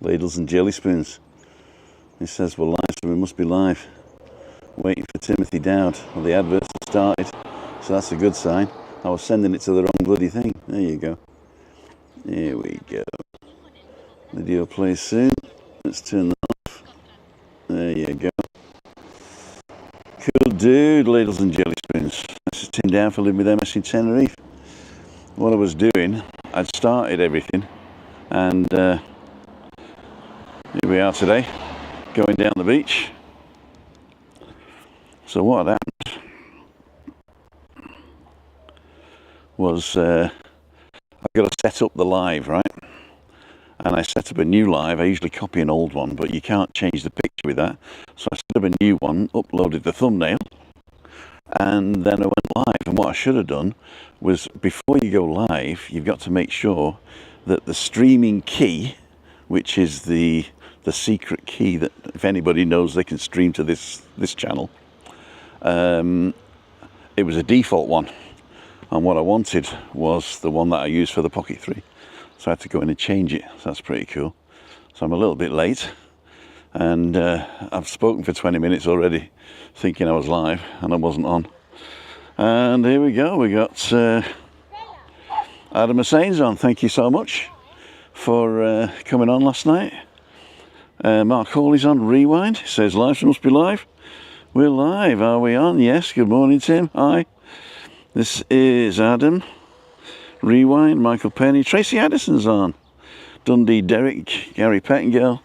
Ladles and jelly spoons. He says we're live, so we must be live. Waiting for Timothy Dowd. Well, the adverts have started, so that's a good sign. I was sending it to the wrong bloody thing. There you go. Here we go. Video plays soon. Let's turn that off. There you go. Cool dude, ladles and jelly spoons. This is Tim Down for Living with MS in Tenerife. What I was doing, I'd started everything, and here we are today, going down the beach. So what had happened was I've got to set up the live, right? And I set up a new live. I usually copy an old one, but you can't change the picture with that. So I set up a new one, uploaded the thumbnail, and then I went live. And what I should have done was, before you go live, you've got to make sure that the streaming key, which is the secret key that if anybody knows they can stream to this channel, it was a default one. And what I wanted was the one that I used for the Pocket 3. So I had to go in and change it. So that's pretty cool. So I'm a little bit late, and I've spoken for 20 minutes already thinking I was live, and I wasn't on. And here we go. We got Adam Hussain's on. Thank you so much for coming on last night. Mark Hawley's on Rewind. He says live, must be live. We're live. Are we on? Yes. Good morning, Tim. Hi. This is Adam. Rewind, Michael Penny, Tracy Addison's on. Dundee Derek, Gary Pettingale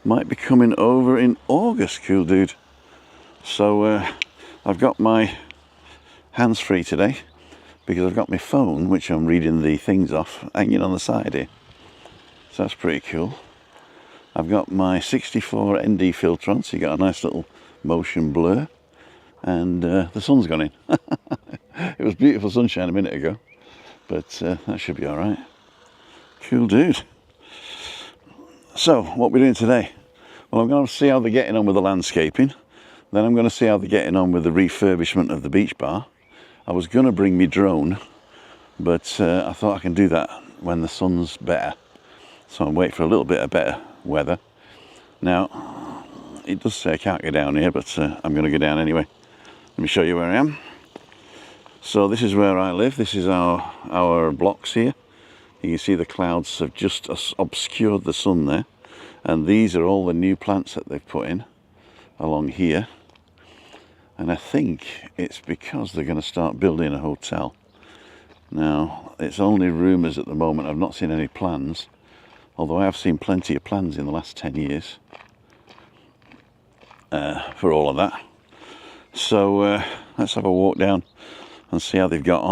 might be coming over in August. Cool dude. So I've got my hands free today because I've got my phone, which I'm reading the things off, hanging on the side here. So that's pretty cool. I've got my 64 ND filter on, so you got a nice little motion blur, and the sun's gone in. It was beautiful sunshine a minute ago. But that should be all right. Cool dude. So, what we're doing today? Well, I'm going to see how they're getting on with the landscaping. Then I'm going to see how they're getting on with the refurbishment of the beach bar. I was going to bring me drone, but I thought I can do that when the sun's better. So I'm waiting for a little bit of better weather. Now, it does say I can't go down here, but I'm going to go down anyway. Let me show you where I am. So this is where I live. This is our blocks here. You can see the clouds have just obscured the sun there. And these are all the new plants that they've put in along here. And I think it's because they're going to start building a hotel. Now, it's only rumours at the moment. I've not seen any plans. Although I have seen plenty of plans in the last 10 years. For all of that. So let's have a walk down and see how they've got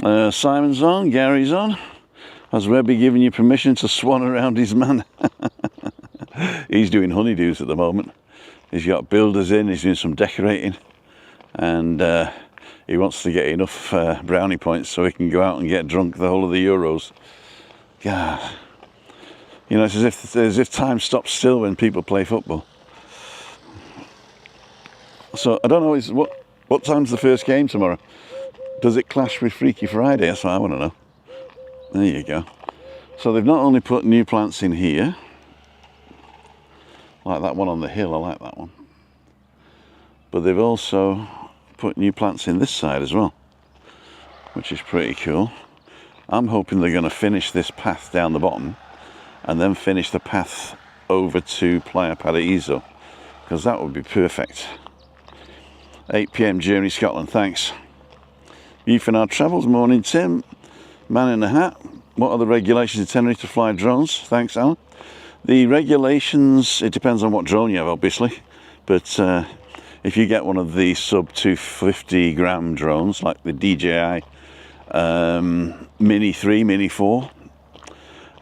on. Simon's on, Gary's on. Has WEBBY given you permission to swan around his man? He's doing honeydews at the moment. He's got builders in, he's doing some decorating, and he wants to get enough brownie points so he can go out and get drunk the whole of the Euros. God, you know, it's as if time stops still when people play football. So I don't know, what time's the first game tomorrow? Does it clash with Freaky Friday? That's what I want to know. There you go. So they've not only put new plants in here, like that one on the hill, I like that one, but they've also put new plants in this side as well, which is pretty cool. I'm hoping they're going to finish this path down the bottom and then finish the path over to Playa Paraíso, because that would be perfect. 8 PM Germany, Scotland, thanks. Youth in our travels, morning Tim. Man in a hat. What are the regulations in Tenerife to fly drones? Thanks, Alan. The regulations, it depends on what drone you have, obviously. But if you get one of the sub 250 gram drones, like the DJI Mini 3, Mini 4,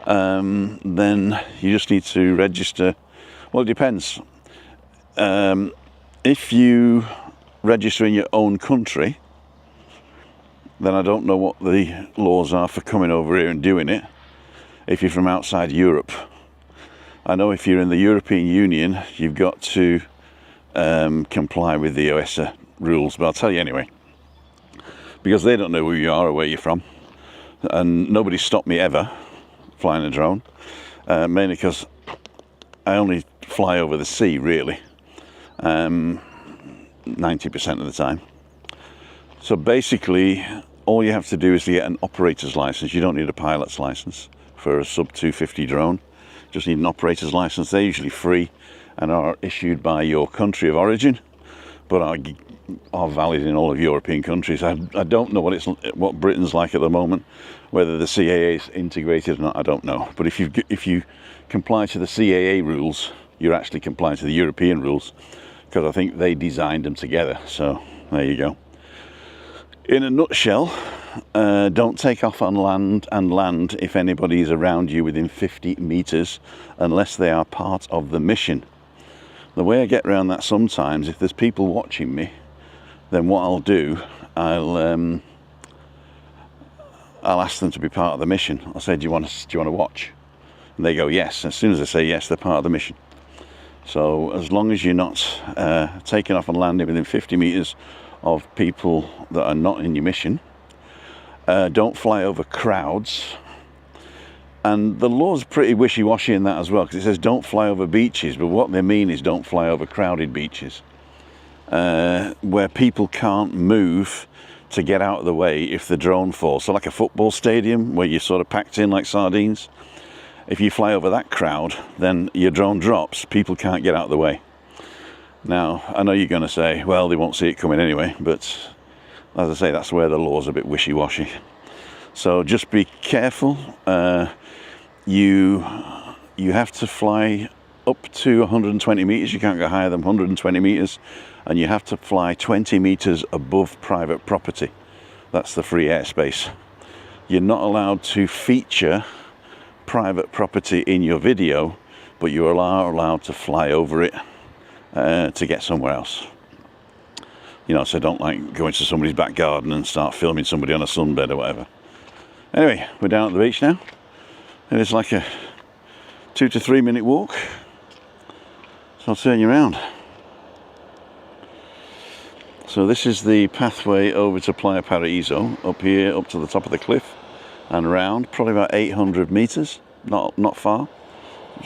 then you just need to register. Well, it depends. If you register in your own country, then I don't know what the laws are for coming over here and doing it if you're from outside Europe. I know if you're in the European Union, you've got to comply with the OSA rules, but I'll tell you anyway, because they don't know who you are or where you're from, and nobody stopped me ever flying a drone. mainly because I only fly over the sea, really, 90% of the time. So basically, all you have to do is to get an operator's license. You don't need a pilot's license for a sub 250 drone. Just need an operator's license. They're usually free and are issued by your country of origin, but are valid in all of European countries. I don't know what Britain's like at the moment, whether the CAA is integrated or not, I don't know. But if you comply to the CAA rules, you're actually complying to the European rules, because I think they designed them together. So there you go. In a nutshell, don't take off on land if anybody is around you within 50 meters, unless they are part of the mission. The way I get around that sometimes, if there's people watching me, then what I'll do, I'll ask them to be part of the mission. I'll say, do you want to watch? And they go yes. As soon as they say yes, they're part of the mission. So as long as you're not taking off and landing within 50 meters of people that are not in your mission, don't fly over crowds. And the law's pretty wishy-washy in that as well, because it says don't fly over beaches, but what they mean is don't fly over crowded beaches, where people can't move to get out of the way if the drone falls. So like a football stadium where you're sort of packed in like sardines, if you fly over that crowd, then your drone drops, people can't get out of the way. Now, I know you're going to say, well, they won't see it coming anyway, but as I say, that's where the law's a bit wishy-washy. So just be careful. You have to fly up to 120 meters. You can't go higher than 120 meters, and you have to fly 20 meters above private property. That's the free airspace. You're not allowed to feature private property in your video, but you are allowed to fly over it to get somewhere else. You know, so don't like go into somebody's back garden and start filming somebody on a sunbed or whatever. Anyway, we're down at the beach now. And it's like a 2 to 3 minute walk. So I'll turn you around. So this is the pathway over to Playa Paraíso, up here, up to the top of the cliff and round, probably about 800 meters, not far.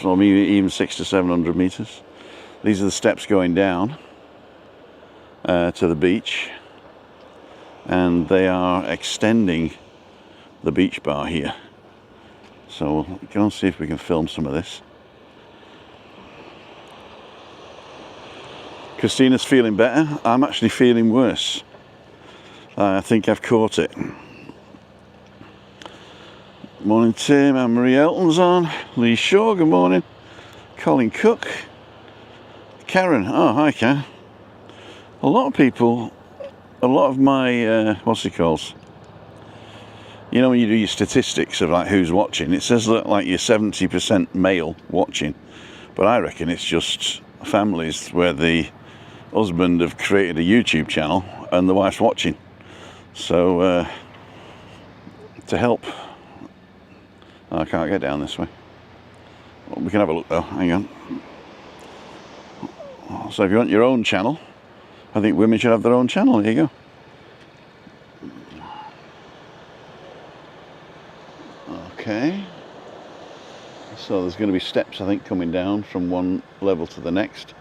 So maybe even 600 to 700 meters. These are the steps going down to the beach, and they are extending the beach bar here. So we'll go and see if we can film some of this. Christina's feeling better. I'm actually feeling worse. I think I've caught it. Morning Tim, Anne-Marie Elton's on. Lee Shaw, good morning. Colin Cook. Karen, oh hi Karen. A lot of people, a lot of my, what's it called? You know when you do your statistics of like who's watching, it says that like you're 70% male watching. But I reckon it's just families where the husband have created a YouTube channel and the wife's watching. So to help, I can't get down this way. Well, we can have a look though, hang on. So if you want your own channel, I think women should have their own channel. There you go. Okay. So there's going to be steps, I think, coming down from one level to the next.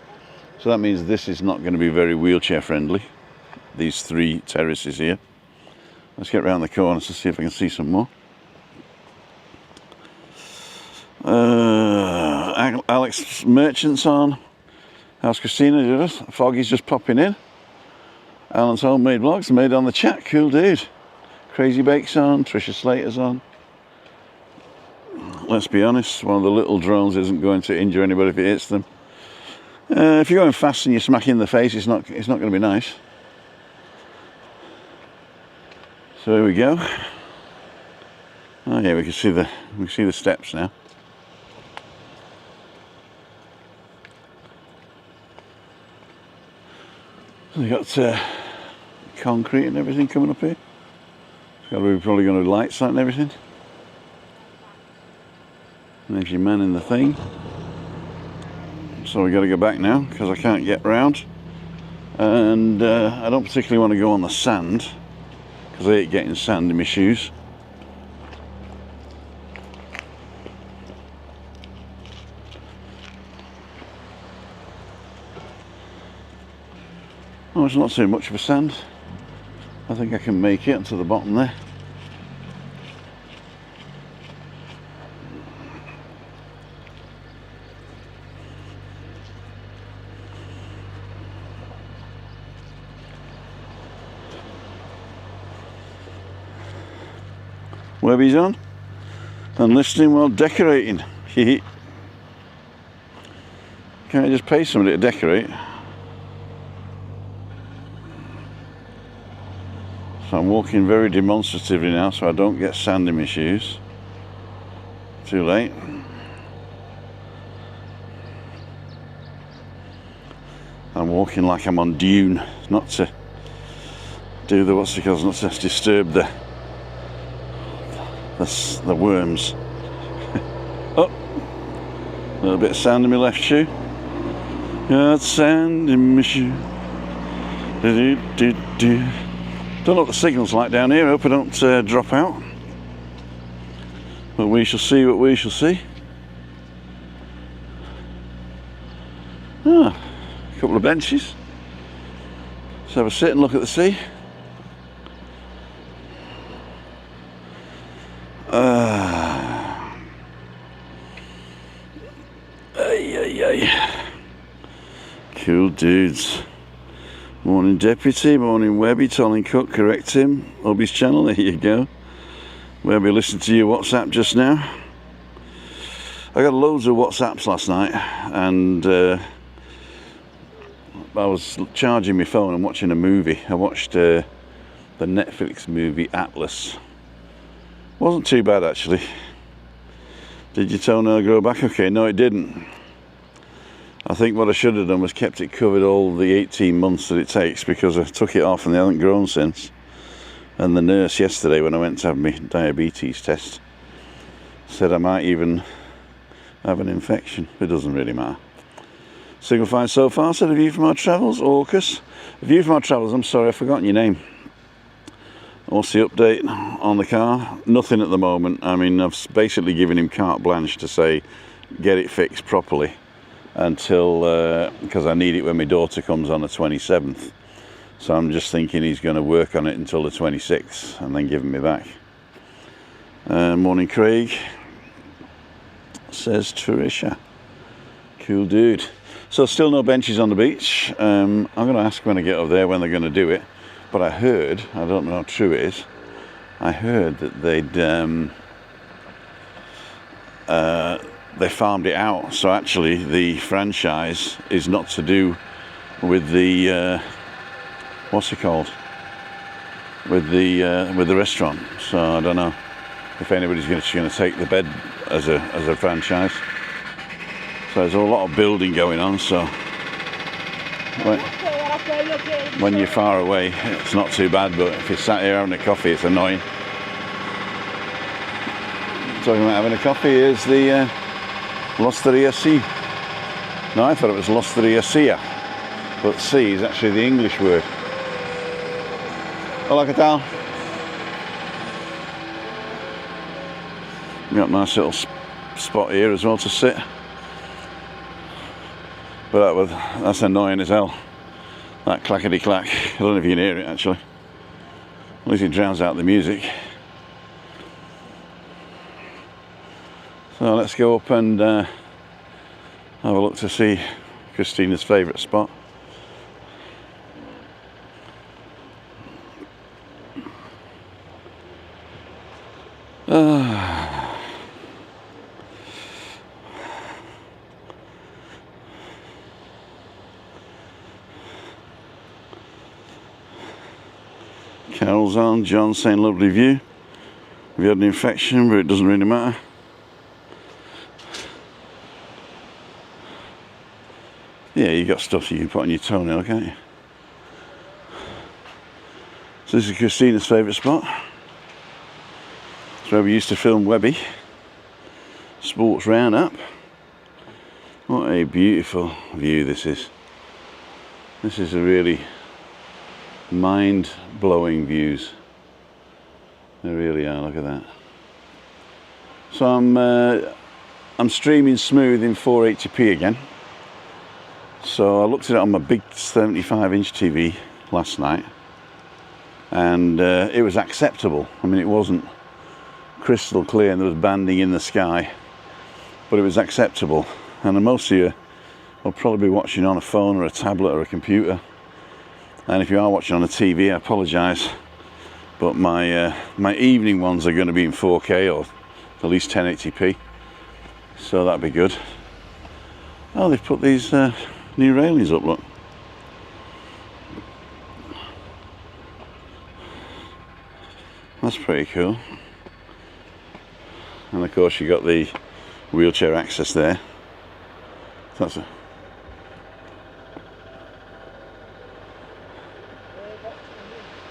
So that means this is not going to be very wheelchair friendly. These 3 terraces here. Let's get round the corner to see if I can see some more. Alex Merchant's on. How's Christina? Foggy's just popping in. Alan's Homemade Vlogs made on the chat. Cool dude. Crazy Bake's on. Trisha Slater's on. Let's be honest, one of the little drones isn't going to injure anybody if it hits them. If you're going fast and you're smacking in the face, it's not going to be nice. So here we go. Oh yeah, we can see the steps now. We've got concrete and everything coming up here. We're probably going to lights that and everything. And there's your man in the thing. So we got to go back now because I can't get round. And I don't particularly want to go on the sand because I hate getting sand in my shoes. Oh, it's not too much of a sand. I think I can make it to the bottom there. Webby's on and listening while decorating. Can't I just pay somebody to decorate? So I'm walking very demonstratively now so I don't get sand in my shoes. Too late. I'm walking like I'm on dune, not to do the what's it called, not to disturb the worms. Oh, a little bit of sand in my left shoe. Got sand in my shoe. Don't know what the signal's like down here. I hope I don't drop out. But we shall see what we shall see. Ah, a couple of benches. Let's have a sit and look at the sea. Cool dudes. Morning Deputy, morning Webby, telling Cook, correct him. Hubby's channel, there you go. Webby, listen to your WhatsApp just now. I got loads of WhatsApps last night and I was charging my phone and watching a movie. I watched the Netflix movie Atlas. Wasn't too bad actually. Did your toenail grow back okay? No, it didn't. I think what I should have done was kept it covered all the 18 months that it takes, because I took it off and they haven't grown since. And the nurse yesterday, when I went to have my diabetes test, said I might even have an infection. It doesn't really matter. Signal fine so far, said a view from our travels. AUKUS. A view from our travels, I'm sorry, I've forgotten your name. What's the update on the car? Nothing at the moment. I mean, I've basically given him carte blanche to say, get it fixed properly until, because I need it when my daughter comes on the 27th. So I'm just thinking he's going to work on it until the 26th and then give it me back. Morning Craig, says Trisha. Cool dude. So still no benches on the beach. I'm going to ask when I get over there when they're going to do it. But I heard, I don't know how true it is, I heard that they farmed it out. So actually the franchise is not to do with the what's it called, with the restaurant. So I don't know if anybody's going to take the bed as a franchise. So there's a lot of building going on. So when you're far away, it's not too bad, but if you're sat here having a coffee, it's annoying. Talking about having a coffee, here's the L'Osteria C. No, I thought it was L'Osteria Cia, but C is actually the English word. Hola, ¿qué tal? Got a nice little spot here as well to sit. But that's annoying as hell. That clackety clack. I don't know if you can hear it actually. At least it drowns out the music. So let's go up and have a look to see Christina's favourite spot. Carol's on, John saying lovely view. Have you had an infection? But it doesn't really matter. Yeah, you got stuff you can put on your toenail, can't you? So this is Christina's favourite spot. It's where we used to film Webby. Sports Roundup. What a beautiful view this is. This is a really mind-blowing views. They really are, look at that. So I'm streaming smooth in 480p again. So I looked at it on my big 75-inch TV last night, and it was acceptable. I mean, it wasn't crystal clear and there was banding in the sky, but it was acceptable. And most of you will probably be watching on a phone or a tablet or a computer, and if you are watching on a TV, I apologise, but my evening ones are going to be in 4K or at least 1080p, so that'd be good. Oh, they've put these new railings up, look. That's pretty cool. And of course you got the wheelchair access there. That's a...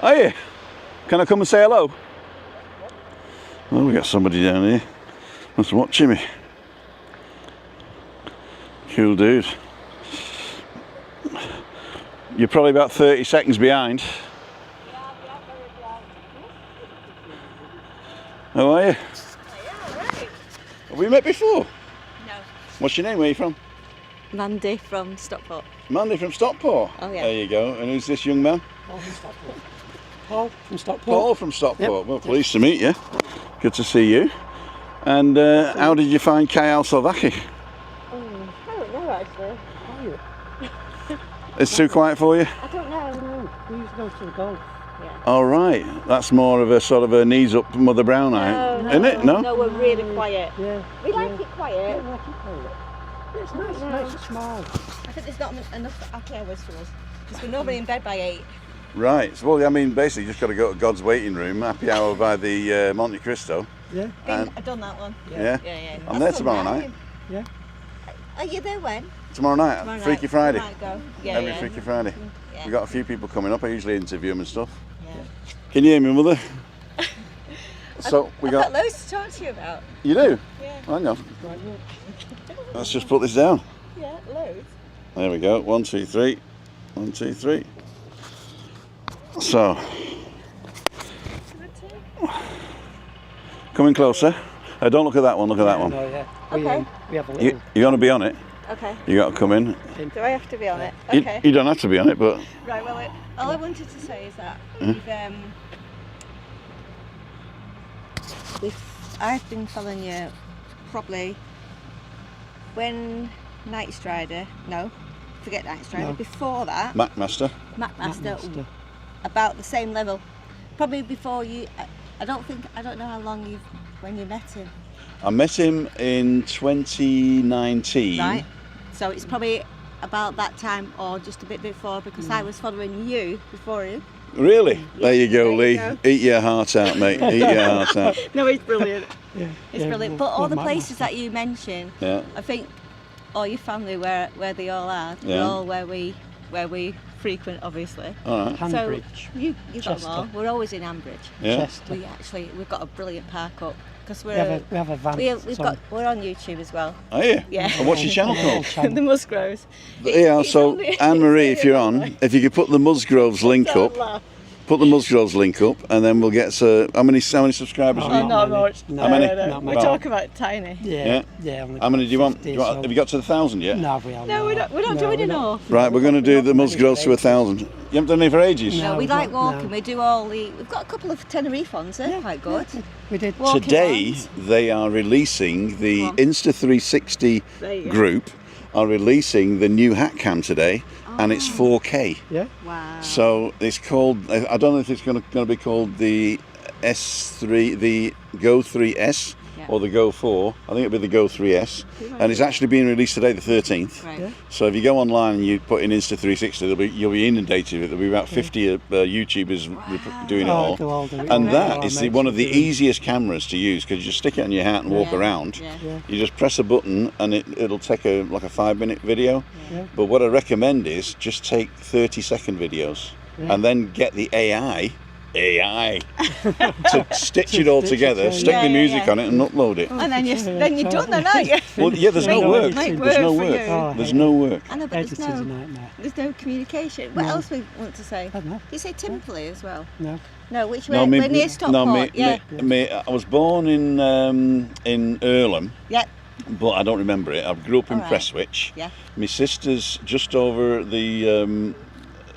Oh yeah, can I come and say hello? Oh, we got somebody down here that's watching me. Cool dude. You're probably about 30 seconds behind. How are you? Have we met before? No. What's your name? Where are you from? Mandy from Stockport. Mandy from Stockport? Oh yeah. There you go. And who's this young man? Paul from Stockport. Paul from Stockport. Paul from Stockport. Yep. Well, pleased to meet you. Good to see you. And how did you find Kyle Salvaki? I don't know actually. How are you? It's too quiet for you? I don't know. No, we used to go to the golf. Yeah. All right. That's more of a sort of a knees up Mother Brown eye, isn't it? No? No, we're really quiet. Yeah. We like it Yeah, quiet. we like it quiet. It's nice and small. I think there's not enough happy hours for us because we're normally in bed by 8. Right. So, well, I mean, basically, you just got to go to God's waiting room, happy hour by the Monte Cristo. Yeah. I've done that one. Yeah. Yeah. I'm there tomorrow night. Yeah. Are you there when? Tomorrow night, Tomorrow night. Freaky Friday. We might go. Yeah, Every yeah. Freaky Friday. Yeah. We've got a few people coming up. I usually interview them and stuff. Yeah. Can you hear me, Mother? So we I've got got. loads to talk to you about. You do? Yeah. Hang on. Right, look. Let's just put this down. Yeah, loads. There we go. 1, 2, 3. 1, 2, 3. So, coming closer. Don't look at that one. Look at that one. No, yeah. Okay. We have a little. You're going to be on it. Okay. You got to come in. Do I have to be on it? You, Okay. you don't have to be on it, but Right, well, all I wanted to say is that I've been following you probably when Night Strider, no, forget Night Strider, No. before that, Macmaster. Macmaster, Macmaster. about the same level. Probably before you, I don't know how long when you met him. I met him in 2019. Right, so it's probably about that time or just a bit before because I was following you before him. Really? There you go, There you Lee. go. Eat your heart out, mate. Eat your heart out. No, it's brilliant. Yeah. It's yeah, brilliant. we'll- But all we'll the might places have that you mentioned, Yeah. I think all your family where they all are, they're Yeah. all where we frequent, obviously. All right. So Hanbridge. you got Chester. more. We're always in Ambridge. Yeah. Chester. We've got a brilliant park up because We have a van. we're on YouTube as well. Are you? Yeah. And what's your channel called? The Musgroves. Yeah, It's so only- Anne-Marie, if you're on, if you could put the Musgroves link Don't up, laugh. put the Musgroves link up, and then we'll get how many subscribers? Oh, have Oh, you? not many. much. No. How many? Not We're many. talking about tiny. Yeah. Yeah. How many do you want? 50, Do you want so- have you got to the 1,000 yet? No, we haven't. No, we're not No, doing we're not. enough. Right, we're going to do the Not Musgroves to many 1,000. You haven't done it for ages. No, No, we we've like not, walking. no. We do all the. We've got a couple of Tenerife ones. They're quite good. We did. Walking Today ones. they are releasing the Go on. Insta360 There you go. group are releasing the new hat cam today, and it's 4K. Yeah. Wow. So it's called. I don't know if it's going to be called the S3, the Go 3S, Yeah. or the Go 4. I think it'll be the Go 3S, and it's actually being released today, the 13th. Right. Yeah. So if you go online and you put in Insta360, you'll be inundated with it. There'll be about 50 YouTubers doing it all. They'll all do it. And Yeah. that Our is mates one of the will do it. easiest cameras to use because you just stick it on your hat and walk Yeah, around. yeah. Yeah. You just press a button and it'll take like a 5-minute video. Yeah. But what I recommend is just take 30-second videos Yeah. and then get the AI to stitch it all stitch it together, together. stick Yeah, the yeah, music yeah. on it and upload it. And then you're done, then, aren't you? Well, yeah, there's no Make- work. make There's no work for work. you. Oh, There's no work. I know, but Editing's a nightmare. there's no communication. What No. else we want to say? I don't know. Did you say Timperley as well? No. No, which way? No, We're near Stockport. Yeah. I was born in Earlham, Yeah. but I don't remember it. I grew up in All right. Prestwich. Yeah. My sister's just over the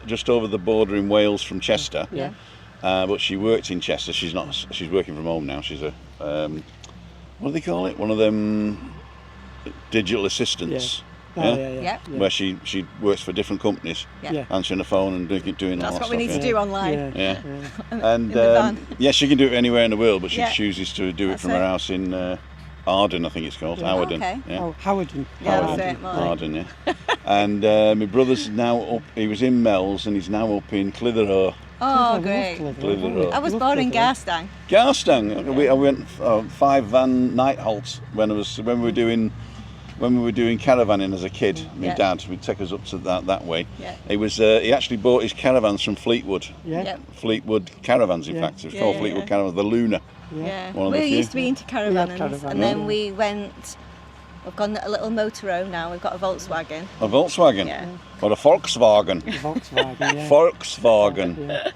just over the border in Wales from Chester. Yeah. But she worked in Chester. She's not. She's working from home now. She's a what do they call it? One of them digital assistants. Oh, yeah. Where she works for different companies, Yeah. answering the phone and doing all That's that what we need stuff. to do online. Yeah. In And the van. yeah, she can do it anywhere in the world, but she Yeah. chooses to do it That's from her house in Arden, I think it's called. Yeah. Hawarden. Okay. Yeah. Oh, Hawarden. Yeah, Hawarden. that's it, Mark. Arden, yeah. And my brother's now up. He was in Mells, and he's now up in Clitheroe. Oh, great. Clitheroe. I was born in Garstang. Garstang. I went 5 van night halts when we were doing caravanning as a kid. My Yeah. dad would take us up to that way. Yeah. It was he actually bought his caravans from Fleetwood. Yeah. Yep. Fleetwood caravans, in Yeah. fact. It was Yeah, called yeah, Fleetwood yeah. caravans. The Luna. Yeah. One of the We few. used to be into caravans, caravan, and then we went. We've got a little motorhome now. We've got a Volkswagen. A Volkswagen. Yeah. Or a Volkswagen. Volkswagen, yeah. Volkswagen. Yeah.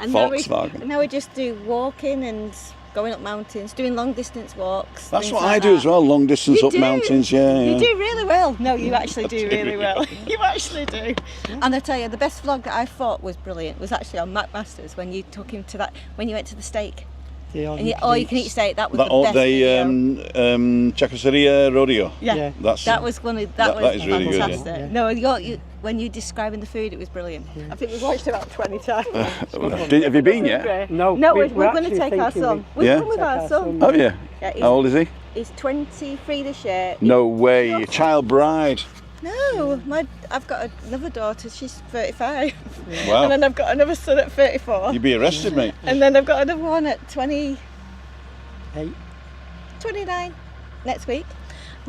And Volkswagen. now we just do walking and going up mountains, doing long distance walks. That's things what like I do that. as well. Long distance You up do. mountains. Yeah. You do really well. No, you actually do do really really well. well. You actually do. And I tell you, the best vlog that I thought was brilliant was actually on Mac Masters when you took him to that, when you went to the steak. Yeah, And you can eat steak. That was That the best video. Chacoseria Rodeo. Yeah. That's That was one of that was is really good, yeah. fantastic. Yeah. No, when you describing the food, it was brilliant. I think we've watched it about 20 times. Have you been yet? No, No, we're we're going to actually take our thinking son. we- We've Yeah. come with Take our our son. son. Oh yeah. Yeah, How old is he? He's 23 this year. No way. A child bride. No, I've got another daughter. She's 35, and Wow. then I've got another son at 34, You'd be arrested, mate. and then I've got another one at 29 Hey. next week,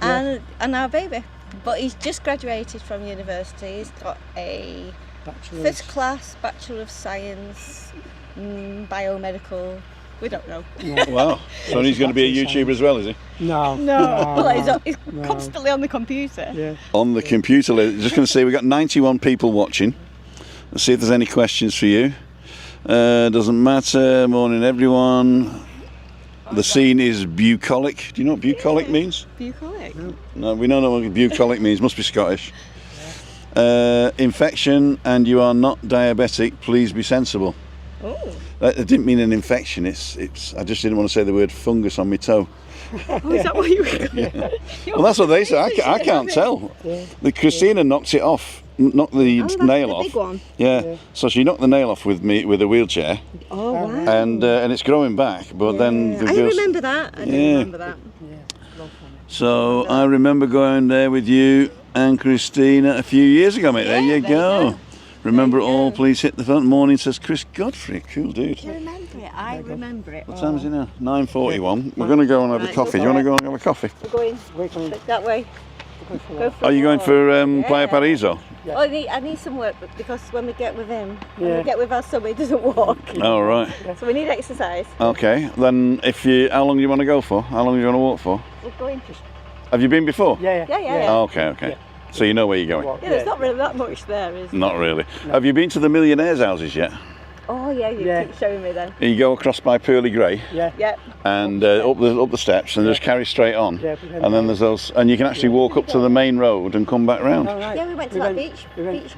Yeah. and our baby. But he's just graduated from university. He's got a Bachelor's. first class Bachelor of Science, biomedical. We don't know. Yeah. Wow. So he's going to be a Bachelor's YouTuber as well, is he? No. Well, he's No. constantly on the computer. Yeah. On the computer. Just going to say we've got 91 people watching. Let's see if there's any questions for you. Doesn't matter. Morning, everyone. The scene is bucolic. Do you know what bucolic means? Bucolic. No, we don't know what bucolic means. Must be Scottish. Infection, and you are not diabetic. Please be sensible. Oh. It didn't mean an infection. It's. I just didn't want to say the word fungus on my toe. Oh, is that what you were? Well, that's what they say. I can't tell. Yeah. The Christina knocked it off. Knocked the Oh, that's nail the off. big one. Yeah. So she knocked the nail off with a wheelchair, Oh wow. and it's growing back. But then the I girls. remember that. I do Yeah. remember that. Yeah. Love funny. So I remember going there with you and Christina a few years ago, mate. Yeah, there you there you go. go. Remember There it you all, go. please hit the front. Morning, says Chris Godfrey. Cool dude. Do you remember it? I remember it. What time is it now? 9:41. We're going to go and have a Right, coffee. Do go you want to for go and have a coffee? We're going We're going that way. to go for Go that. for Are you going more. for Playa Yeah. Paraiso? Yeah. Oh, I need some work because when we get with him, when Yeah. we get with our son, he doesn't walk. Oh, right. So we need exercise. Okay. Then how long do you want to go for? How long do you want to walk for? We're going. Have you been before? Yeah. Yeah. Oh, okay. Yeah. So you know where you're going? Walk, Yeah, there's not really that much there, is there? Not really. Have you been to the millionaires' houses yet? Oh yeah, you Yeah. keep showing me then. You go across by Pearly Grey Yeah. Yep. and up the steps and just carry straight on. Yeah, And then there's those, and you can actually walk up to the main road and come back round. All right. Yeah, we went to that beach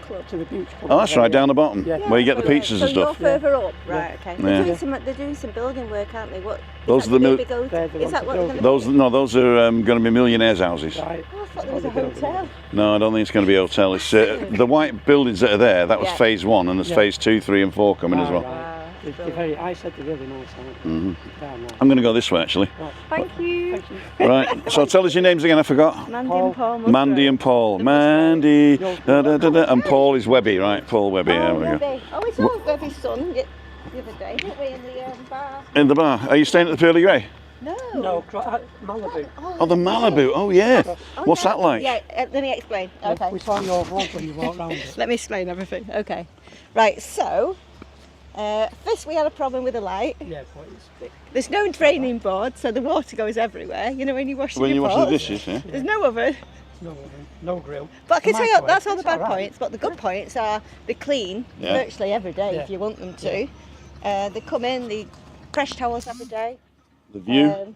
club. To the beach club. Oh, that's right, down the bottom, Yeah. where you get the so pizzas and so stuff. you're further up, right? Okay. Yeah. They're doing some building work, aren't they? What? Those is are the that mil- big old- They're the Is ones that that what? build they're it. gonna Those are going to be millionaires' houses. Right. Oh, I thought there was a hotel. No, I don't think it's going to be a hotel. It's the white buildings that are there. That was Yeah. phase 1, and there's Yeah. phase 2, 3, and 4 coming as well. Wow. I said they're really nice, aren't they? Damn nice. I'm going to go this way actually. Thank you. Thank you. Right. So tell us your names again. I forgot. Mandy Paul. and Paul. Mandy and Paul. Mandy. And Paul is Webby, right? Paul Webby. There we go. Webby. Oh, we saw Webby's son the other day, didn't we, in the bar? In the bar. Are you staying at the Pearly Grey? No. No, Malibu. Oh, the Malibu. Oh, yeah. What's that like? Yeah, let me explain. Okay. We saw your vlog when you walked round it. Let me explain everything. Okay. Right, so, first we had a problem with the light. Yeah, but it's There's no draining board, so the water goes everywhere. You know when you wash When you your wash the pots. dishes, yeah. There's no oven. no grill. But I can The tell you, microwave, that's all the it's bad all right. points. But the good points are they clean Yeah. virtually every day if Yeah. you want them to. They come in, they fresh towels every day. The view.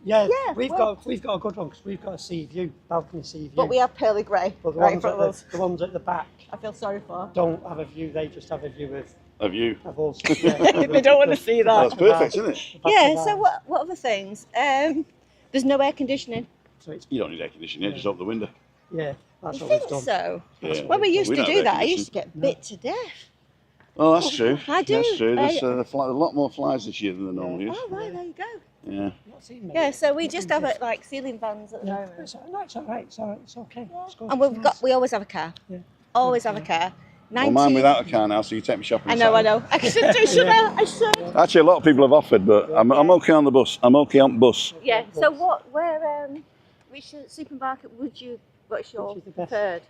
Yeah, Yeah, we've well- got a good one because we've got a sea view, balcony sea view. But we have pearly grey But the right in ones, front at of us. the ones at the back I feel sorry for. don't have a view. They just have a view Of you. of us. They don't want to see that. That's perfect, isn't it? Yeah. So what other things? There's no air conditioning. So it's, You don't need air conditioning, just open the window. yeah, that's You what we've think done. so? Yeah. When we used We to don't do have air that, I used to conditioning. get bit to death. Oh, that's true. I do. That's true. There's I- a lot more flies this year than the normal years. Oh right, there you go. Yeah. Not seen many. Yeah, so we just have it like ceiling fans at the Yeah, moment. it's all right. It's all right. It's all right. It's okay. It's good. And It's we nice. always have a car. Yeah. Always have a car. Well, mine without a car now, so you take me shopping. I know. I should do, should I should. Actually, a lot of people have offered, but I'm okay on the bus. I'm okay on bus. Yeah, so which supermarket what's your Which is the best? preferred?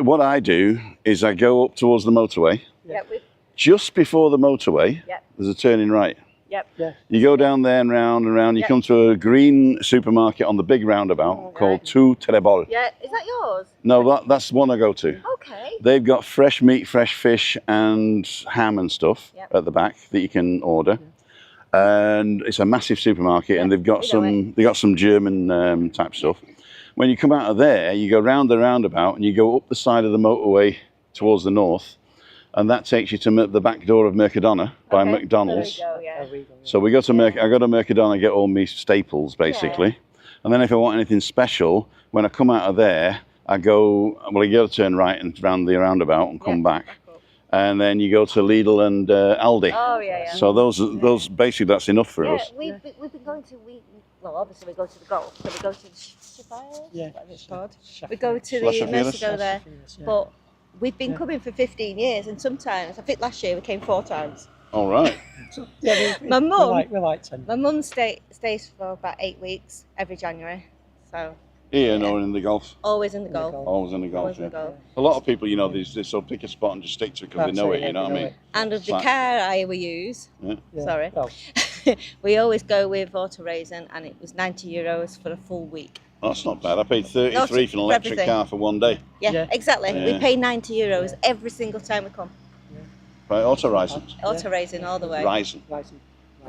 What I do is I go up towards the motorway. Yeah, Just before the motorway, Yep. there's a turning right. yep. Yeah. You go down there and round and round. You Yep. come to a green supermarket on the big roundabout called Tu Terebol. Yeah, is that yours? No, that's the one I go to. Okay. They've got fresh meat, fresh fish, and ham and stuff Yep. at the back that you can order. And it's a massive supermarket, and they've got we know some German type stuff. When you come out of there, you go round the roundabout and you go up the side of the motorway towards the north, and that takes you to the back door of Mercadona by Okay, McDonald's. There we go, yeah. There we go. So we go to I go to Mercadona, get all my staples basically, and then if I want anything special, when I come out of there, I go to turn right and round the roundabout and come back, and then you go to Lidl and Aldi. Oh yeah. So those basically that's enough for us. We've been going to well obviously we go to the golf, so we go to the Sheffield, Yeah. whatever it's called. Sheffield. We go to Slash the Sheffield. Mexico there, Yeah. but we've been Yeah. coming for 15 years, and sometimes I think last year we came 4 times. All right. So, yeah, My mum- we like 10. My mum stays for about 8 weeks every January, so Here, no, in the golf. always in the In the golf. golf. Always in the golf. Always in Yeah. the golf. A lot of people, they sort of pick a spot and just stick to it because they That's know it, it. You know yeah, what I they mean? know And of the Like- car we use, Yeah. Sorry. Well, we always go with auto racing, and it was €90 for a full week. That's not bad. I paid 33 for an for electric everything. car for one day. Yeah, Yeah. exactly. We Yeah. pay €90 every single time we come. Right, auto rising. Auto racing all the way. Rising, rising.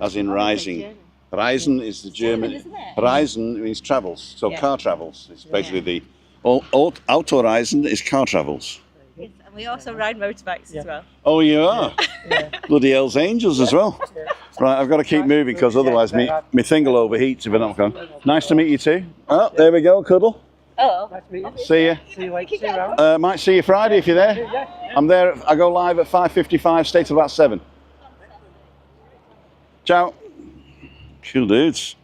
as in rising. Reisen is the German. isn't it? Reisen means travels, so Yeah. car travels. It's basically the Autoreisen is car travels. Yes, and we also ride motorbikes Yeah. as well. Oh, you are. Yeah. Bloody Hell's Angels as well. Yeah. Right, I've got to keep moving because otherwise me thing will overheat if I don't come. Nice to meet you too. Oh, there we go, cuddle. Oh, Nice to meet you. See you. See you later. See you around. Might see you Friday if you're there. Yeah. I'm there. I go live at 5:55. Stay till about 7. Ciao. Cool dudes.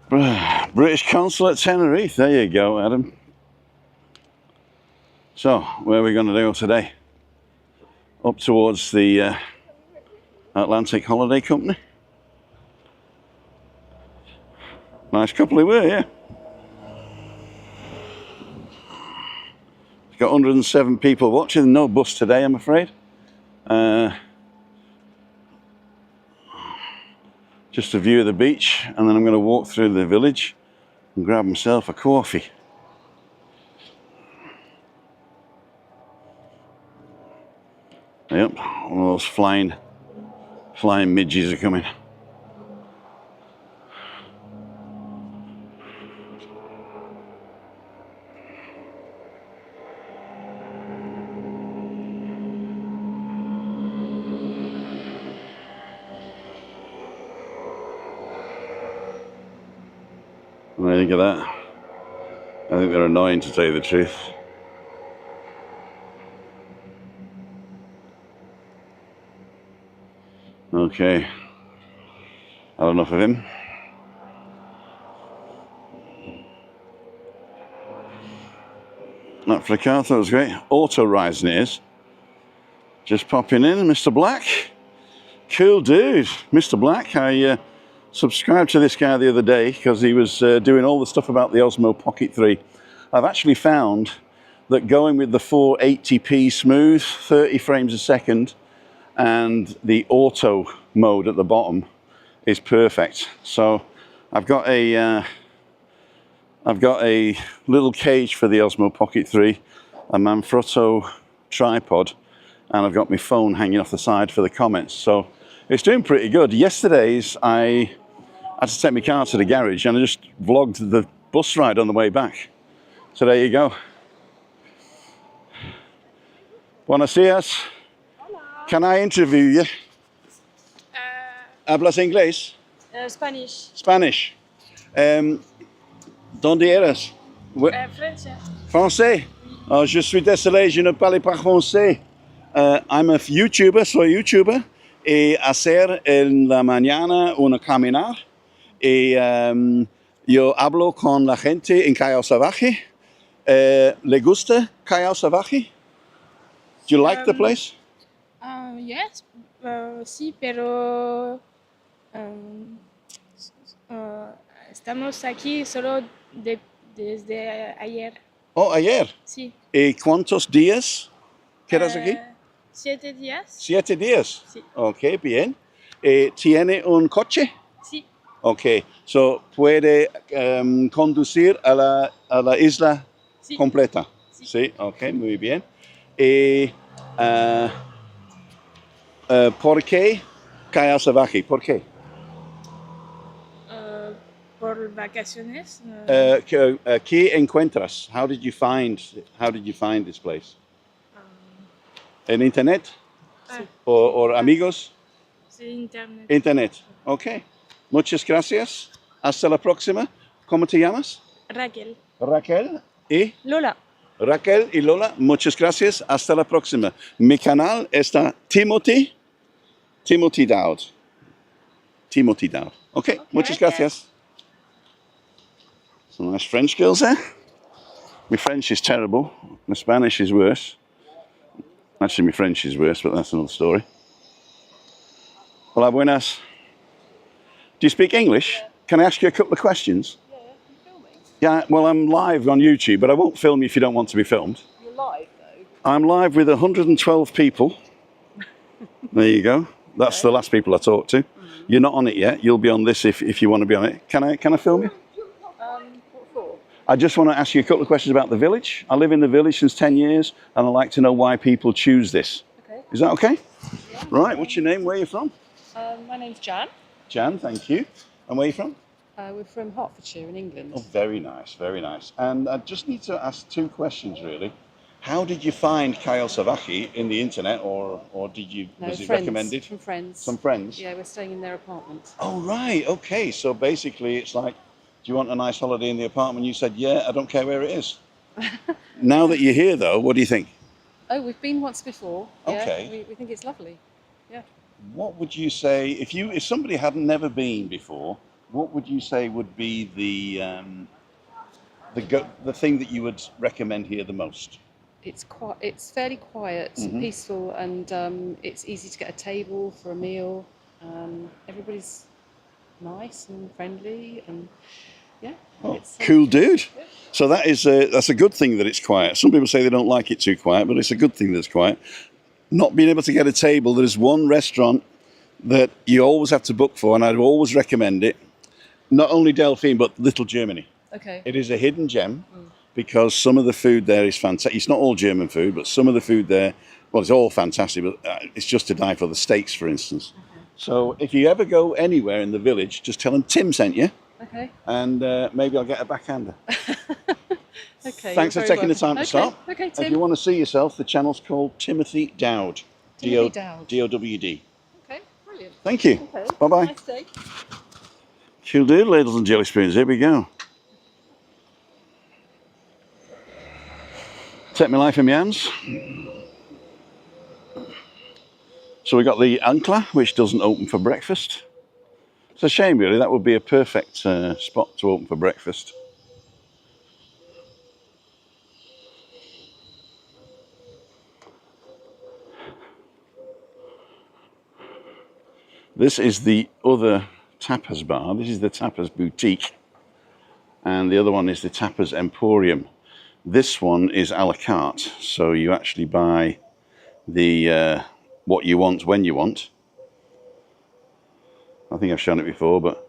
British Consulate Tenerife. There you go, Adam. So, where are we going to go today? Up towards the Atlantic Holiday Company. Nice couple they were, yeah. Got 107 people watching. No bus today, I'm afraid. Just a view of the beach, and then I'm going to walk through the village and grab myself a coffee. Yep, one of those flying midges are coming. What do you think of that? I think they're annoying, to tell you the truth. Okay, had enough of him. That for the car, that was great. Auto rising it is. Just popping in, Mr. Black. Cool dude, Mr. Black. I subscribed to this guy the other day because he was doing all the stuff about the Osmo Pocket 3. I've actually found that going with the 480p smooth, 30 frames a second, and the auto mode at the bottom is perfect. So I've got a little cage for the Osmo Pocket 3, a Manfrotto tripod, and I've got my phone hanging off the side for the comments. So it's doing pretty good. Yesterday's I I had to take my car to the garage and I just vlogged the bus ride on the way back. So there you go. Buenos dias. Can I interview you? ¿Hablas inglés? Spanish. Spanish. ¿Dónde eres? French. Français. Oh, je suis désolé, je ne parle pas français. I'm a YouTuber, soy YouTuber. Y hacer en la mañana una caminar. Y yo hablo con la gente en Callao Salvaje. ¿Le gusta Callao Salvaje? Do you like the place? Yes, sí, pero estamos aquí solo desde ayer. Oh, ayer. Sí. ¿Y cuántos días quedas aquí? 7 días. 7 días. Sí. Ok, bien. ¿Tiene un coche? Sí. Ok, so puede conducir a la isla Sí. completa. Sí. Sí, ok, muy bien. ¿Y por qué Callao Salvaje? ¿Por qué? Por vacaciones. ¿Qué encuentras? How did you find this place? ¿En internet? Sí. ¿O amigos? Sí, internet. Internet. Ok. Muchas gracias. Hasta la próxima. ¿Cómo te llamas? Raquel. Raquel y Lola. Raquel y Lola. Muchas gracias. Hasta la próxima. Mi canal está Timothy Dowd. Timothy Dowd. Okay. Muchas gracias. Some nice French girls there. My French is terrible. My Spanish is worse. Actually, my French is worse, but that's another story. Hola, buenas. Do you speak English? Yeah. Can I ask you a couple of questions? Yeah, you filming? Yeah, well, I'm live on YouTube, but I won't film you if you don't want to be filmed. You're live, though. I'm live with 112 people. There you go. That's the last people I talked to. You're not on it yet. You'll be on this if you want to be on it. Can I film you? What for? I just want to ask you a couple of questions about the village. I live in the village since 10 years, and I'd like to know why people choose this. Okay. Is that okay? Yeah. Right, what's your name? Where are you from? My name's Jan. Jan, thank you. And where are you from? We're from Hertfordshire in England. Oh, very nice, very nice. And I just need to ask 2 questions, really. How did you find Callao Salvaje in the internet, or did you, No, was it friends, recommended? From friends. Some friends? Yeah, we're staying in their apartment. Oh, right, okay. So basically it's like, do you want a nice holiday in the apartment? You said, yeah, I don't care where it is. Now that you're here, though, what do you think? Oh, we've been once before. Okay. Yeah, we think it's lovely. Yeah. What would you say, if somebody had never been before, what would you say would be the thing that you would recommend here the most? It's fairly quiet, and peaceful, and it's easy to get a table for a meal. Everybody's nice and friendly, and yeah. Oh, cool dude. So that's a good thing that it's quiet. Some people say they don't like it too quiet, but it's a good thing that it's quiet. Not being able to get a table, there's one restaurant that you always have to book for, and I'd always recommend it. Not only Delphine, but Little Germany. Okay. It is a hidden gem because some of the food there is fantastic. It's not all German food, but some of the food there, well, it's all fantastic, but it's just to die for. The steaks, for instance. Okay. So if you ever go anywhere in the village, just tell them Tim sent you. Okay. And maybe I'll get a backhander. Okay. Thanks for taking the time to start. Okay, Tim. If you want to see yourself, the channel's called Timothy Dowd. Timothy Dowd. D-O-W-D. Okay, brilliant. Thank you. Okay. Bye-bye. Nice day. Cool dude, ladles and jelly spoons. Here we go. Take my life in my hands. So we got the Ancla, which doesn't open for breakfast. It's a shame, really. That would be a perfect spot to open for breakfast. This is the other tapas bar. This is the tapas boutique. And the other one is the tapas emporium. This one is a la carte. So you actually buy the what you want when you want. I think I've shown it before, but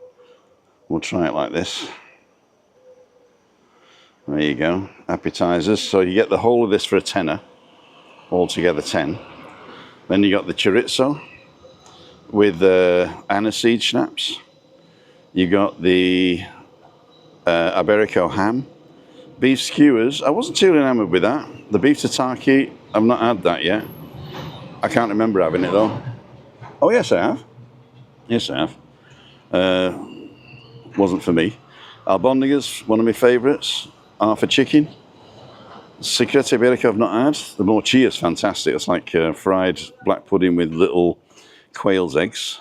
we'll try it like this. There you go, appetizers. So you get the whole of this for a tenner, altogether 10. Then you got the chorizo with aniseed schnapps. You got the Iberico ham. Beef skewers, I wasn't too enamored with that. The beef tataki, I've not had that yet. I can't remember having it though. Oh yes, I have. Yes, I have. Wasn't for me. Albondigas, one of my favourites. Arthur chicken. Secrete Iberico I've not had. The morcilla is fantastic. It's like fried black pudding with little quail's eggs.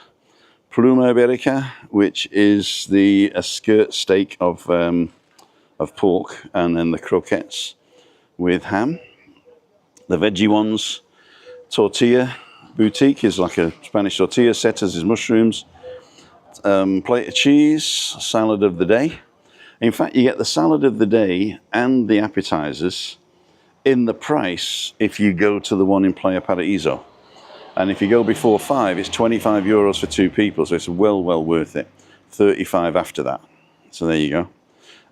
Pluma Iberica, which is the skirt steak of pork, and then the croquettes with ham. The veggie ones, tortilla boutique is like a Spanish tortilla. Setas is mushrooms. Plate of cheese, salad of the day. In fact, you get the salad of the day and the appetizers in the price if you go to the one in Playa Paraíso. And if you go before 5, it's 25 euros for 2 people, so it's well worth it. 35 after that. So there you go.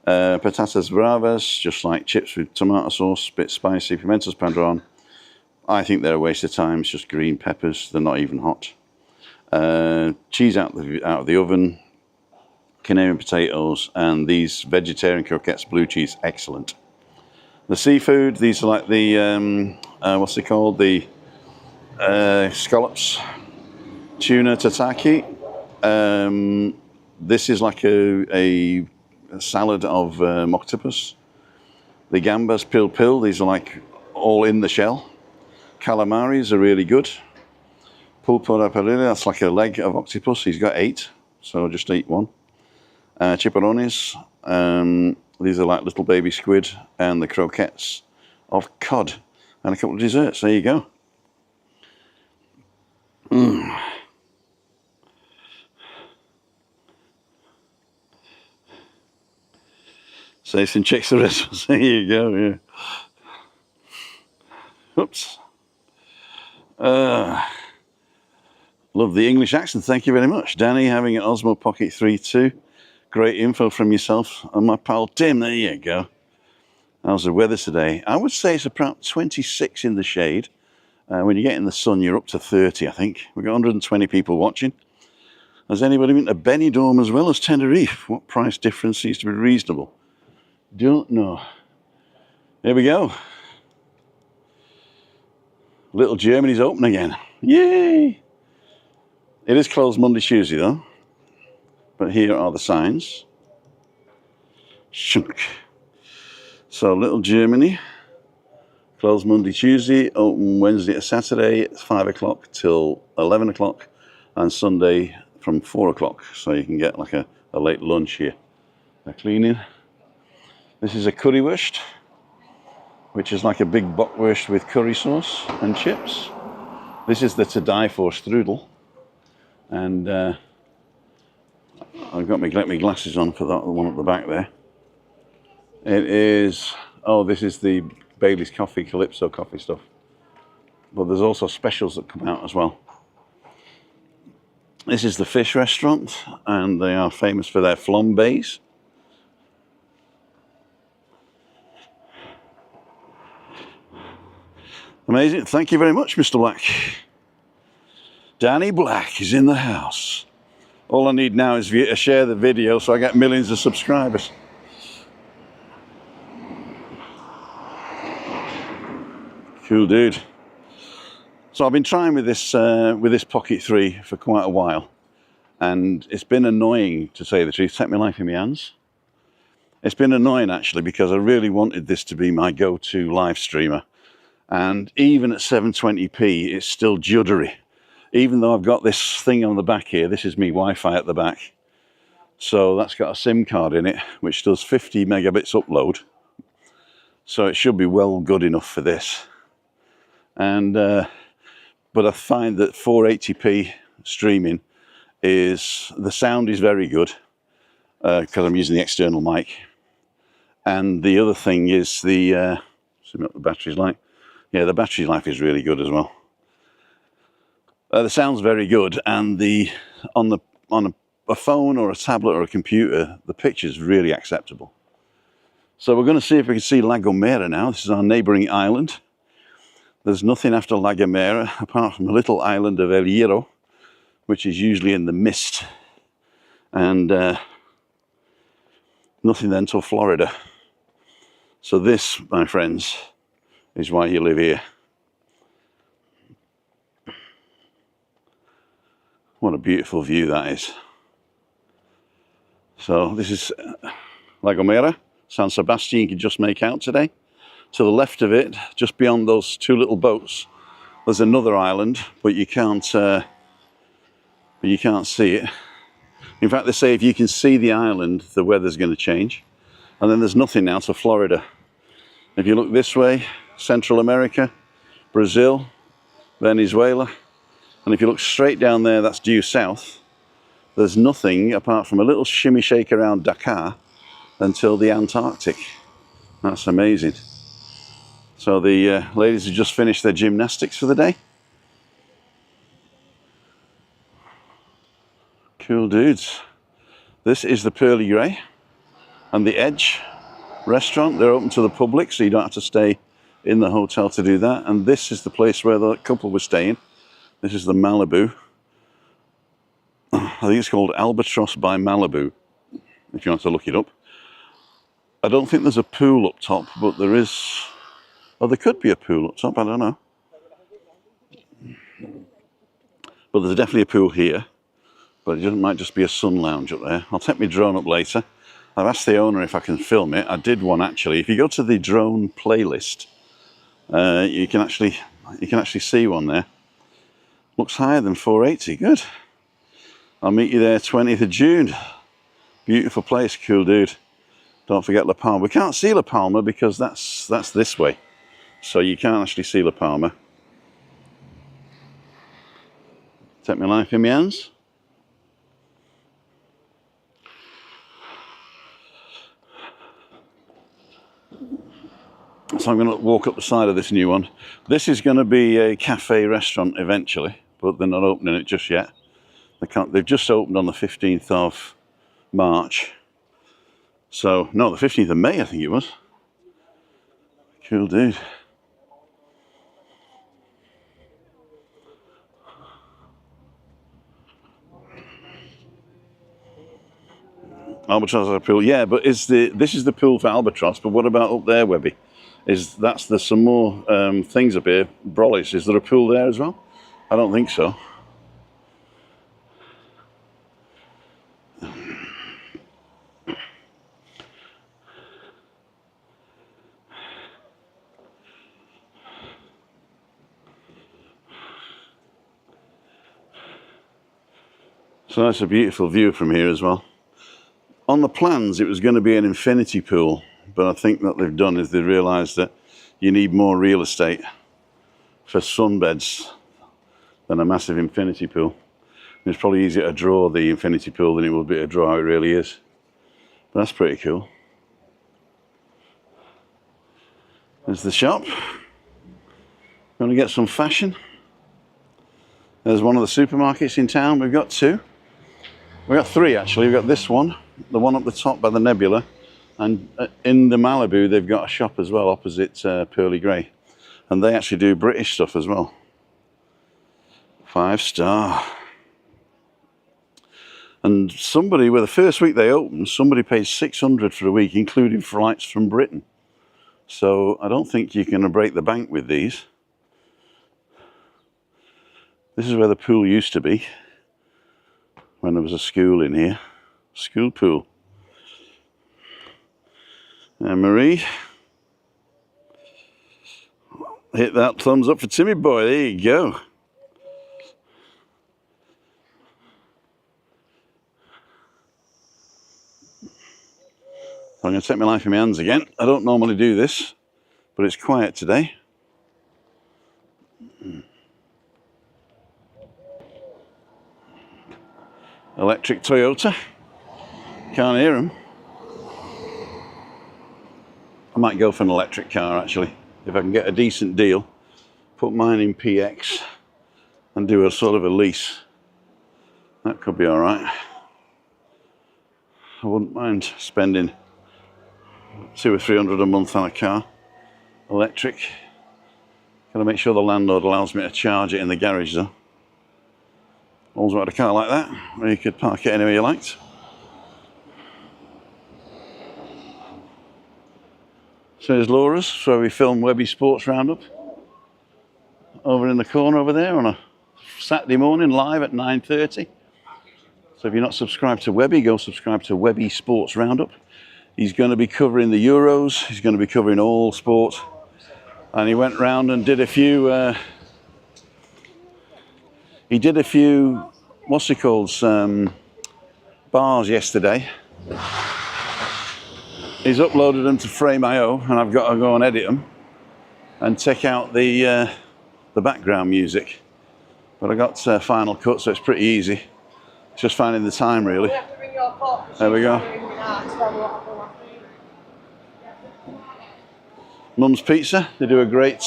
Patatas bravas, just like chips with tomato sauce, bit spicy. Pimentos padron. I think they're a waste of time. It's just green peppers. They're not even hot. Cheese out of the oven. Canarian potatoes, and these vegetarian croquettes, blue cheese, excellent. The seafood, these are like the what's it called? The scallops, tuna tataki. This is like a salad of octopus. The gambas pil, these are like all in the shell. Calamaris are really good. Pulpo da parrilla, that's like a leg of octopus. He's got 8, so just eat one. Chipollones, these are like little baby squid, and the croquettes of cod, and a couple of desserts. There you go. Say some chicks the rest. There you go, yeah. Oops. Love the English accent, thank you very much. Danny having an Osmo Pocket 3 too. Great info from yourself and my pal Tim, there you go. How's the weather today? I would say it's about 26 in the shade. When you get in the sun, you're up to 30, I think. We've got 120 people watching. Has anybody been to Benidorm as well as Tenerife? What price difference seems to be reasonable? Don't know. Here we go. Little Germany's open again. Yay! It is closed Monday, Tuesday though. But here are the signs. Shunk. So Little Germany, closed Monday, Tuesday, open Wednesday to Saturday. It's 5 o'clock till 11 o'clock, and Sunday from 4 o'clock. So you can get like a late lunch here. They're cleaning. This is a currywurst, which is like a big bockwurst with curry sauce and chips. This is the to die for strudel. And I've got my glasses on for that one at the back there. It is, oh, this is the Bailey's Coffee, Calypso coffee stuff. But there's also specials that come out as well. This is the fish restaurant, and they are famous for their flambés. Amazing, thank you very much, Mr. Black. Danny Black is in the house. All I need now is to share the video so I get millions of subscribers. Cool dude. So I've been trying with this Pocket 3 for quite a while, and it's been annoying, to say the truth. Take my life in my hands. It's been annoying actually, because I really wanted this to be my go-to live streamer, and even at 720p it's still juddery. Even though I've got this thing on the back here, this is me Wi-Fi at the back. So that's got a SIM card in it, which does 50 megabits upload. So it should be well good enough for this. And but I find that 480p streaming is, the sound is very good, because I'm using the external mic. And the other thing is the, see what the battery's like. Yeah, the battery life is really good as well. The sound's very good, and on a phone or a tablet or a computer, the picture's really acceptable. So we're going to see if we can see La Gomera now. This is our neighbouring island. There's nothing after La Gomera apart from a little island of El Hierro, which is usually in the mist. and nothing then till Florida. So this, my friends, is why you live here. What a beautiful view that is. So this is La Gomera, San Sebastian, you can just make out today. To the left of it, just beyond those two little boats, there's another island, but you can't see it. In fact, they say if you can see the island, the weather's going to change. And then there's nothing now to Florida. If you look this way, Central America, Brazil, Venezuela, and if you look straight down there, that's due south. There's nothing apart from a little shimmy shake around Dakar until the Antarctic. That's amazing. So the ladies have just finished their gymnastics for the day. Cool dudes. This is the Pearly Grey and the Edge restaurant. They're open to the public, so you don't have to stay in the hotel to do that. And this is the place where the couple was staying. This is the Malibu. I think it's called Albatross by Malibu, if you want to look it up. I don't think there's a pool up top, but there is... Oh, there could be a pool up top, I don't know. But there's definitely a pool here. But it might just be a sun lounge up there. I'll take my drone up later. I've asked the owner if I can film it. I did one actually. If you go to the drone playlist, you can actually see one there. Looks higher than 480, good. I'll meet you there 20th of June. Beautiful place, cool dude. Don't forget La Palma. We can't see La Palma because that's this way. So you can't actually see La Palma. Take my life in my hands. So I'm going to walk up the side of this new one. This is going to be a cafe restaurant eventually, but they're not opening it just yet. They've just opened on the 15th of March. So, no, the 15th of May, I think it was. Cool dude. Albatross has a pool, yeah, but this is the pool for Albatross, but what about up there, Webby? There's some more things up here, Brollies. Is there a pool there as well? I don't think so. So that's a beautiful view from here as well. On the plans, it was going to be an infinity pool, but I think what they've done is they realised that you need more real estate for sunbeds than a massive infinity pool. And it's probably easier to draw the infinity pool than it would be to draw how it really is. But that's pretty cool. There's the shop. Going to get some fashion. There's one of the supermarkets in town. We've got two. We've got three actually. We've got this one, the one up the top by the Nebula, and in the Malibu they've got a shop as well opposite Pearly Grey, and they actually do British stuff as well. 5-star. And somebody, well, the first week they opened, somebody paid $600 for a week, including flights from Britain. So I don't think you're going to break the bank with these. This is where the pool used to be when there was a school in here. School pool. And Marie, hit that thumbs up for Timmy boy. There you go. I'm going to take my life in my hands again. I don't normally do this, but it's quiet today. Electric Toyota. Can't hear them. I might go for an electric car actually, if I can get a decent deal. Put mine in PX and do a sort of a lease. That could be all right. I wouldn't mind spending $200 or $300 a month on a car, electric. Got to make sure the landlord allows me to charge it in the garage though. Always wanted a car like that, where you could park it anywhere you liked. So there's Laura's, where we film Webby Sports Roundup. Over in the corner over there on a Saturday morning, live at 9:30. So if you're not subscribed to Webby, go subscribe to Webby Sports Roundup. He's going to be covering the Euros. He's going to be covering all sport. And he went round and did a few, what's it called, bars yesterday. He's uploaded them to Frame.io, and I've got to go and edit them and check out the background music. But I got Final Cut, so it's pretty easy. It's just finding the time, really. There we go. Mum's Pizza. They do a great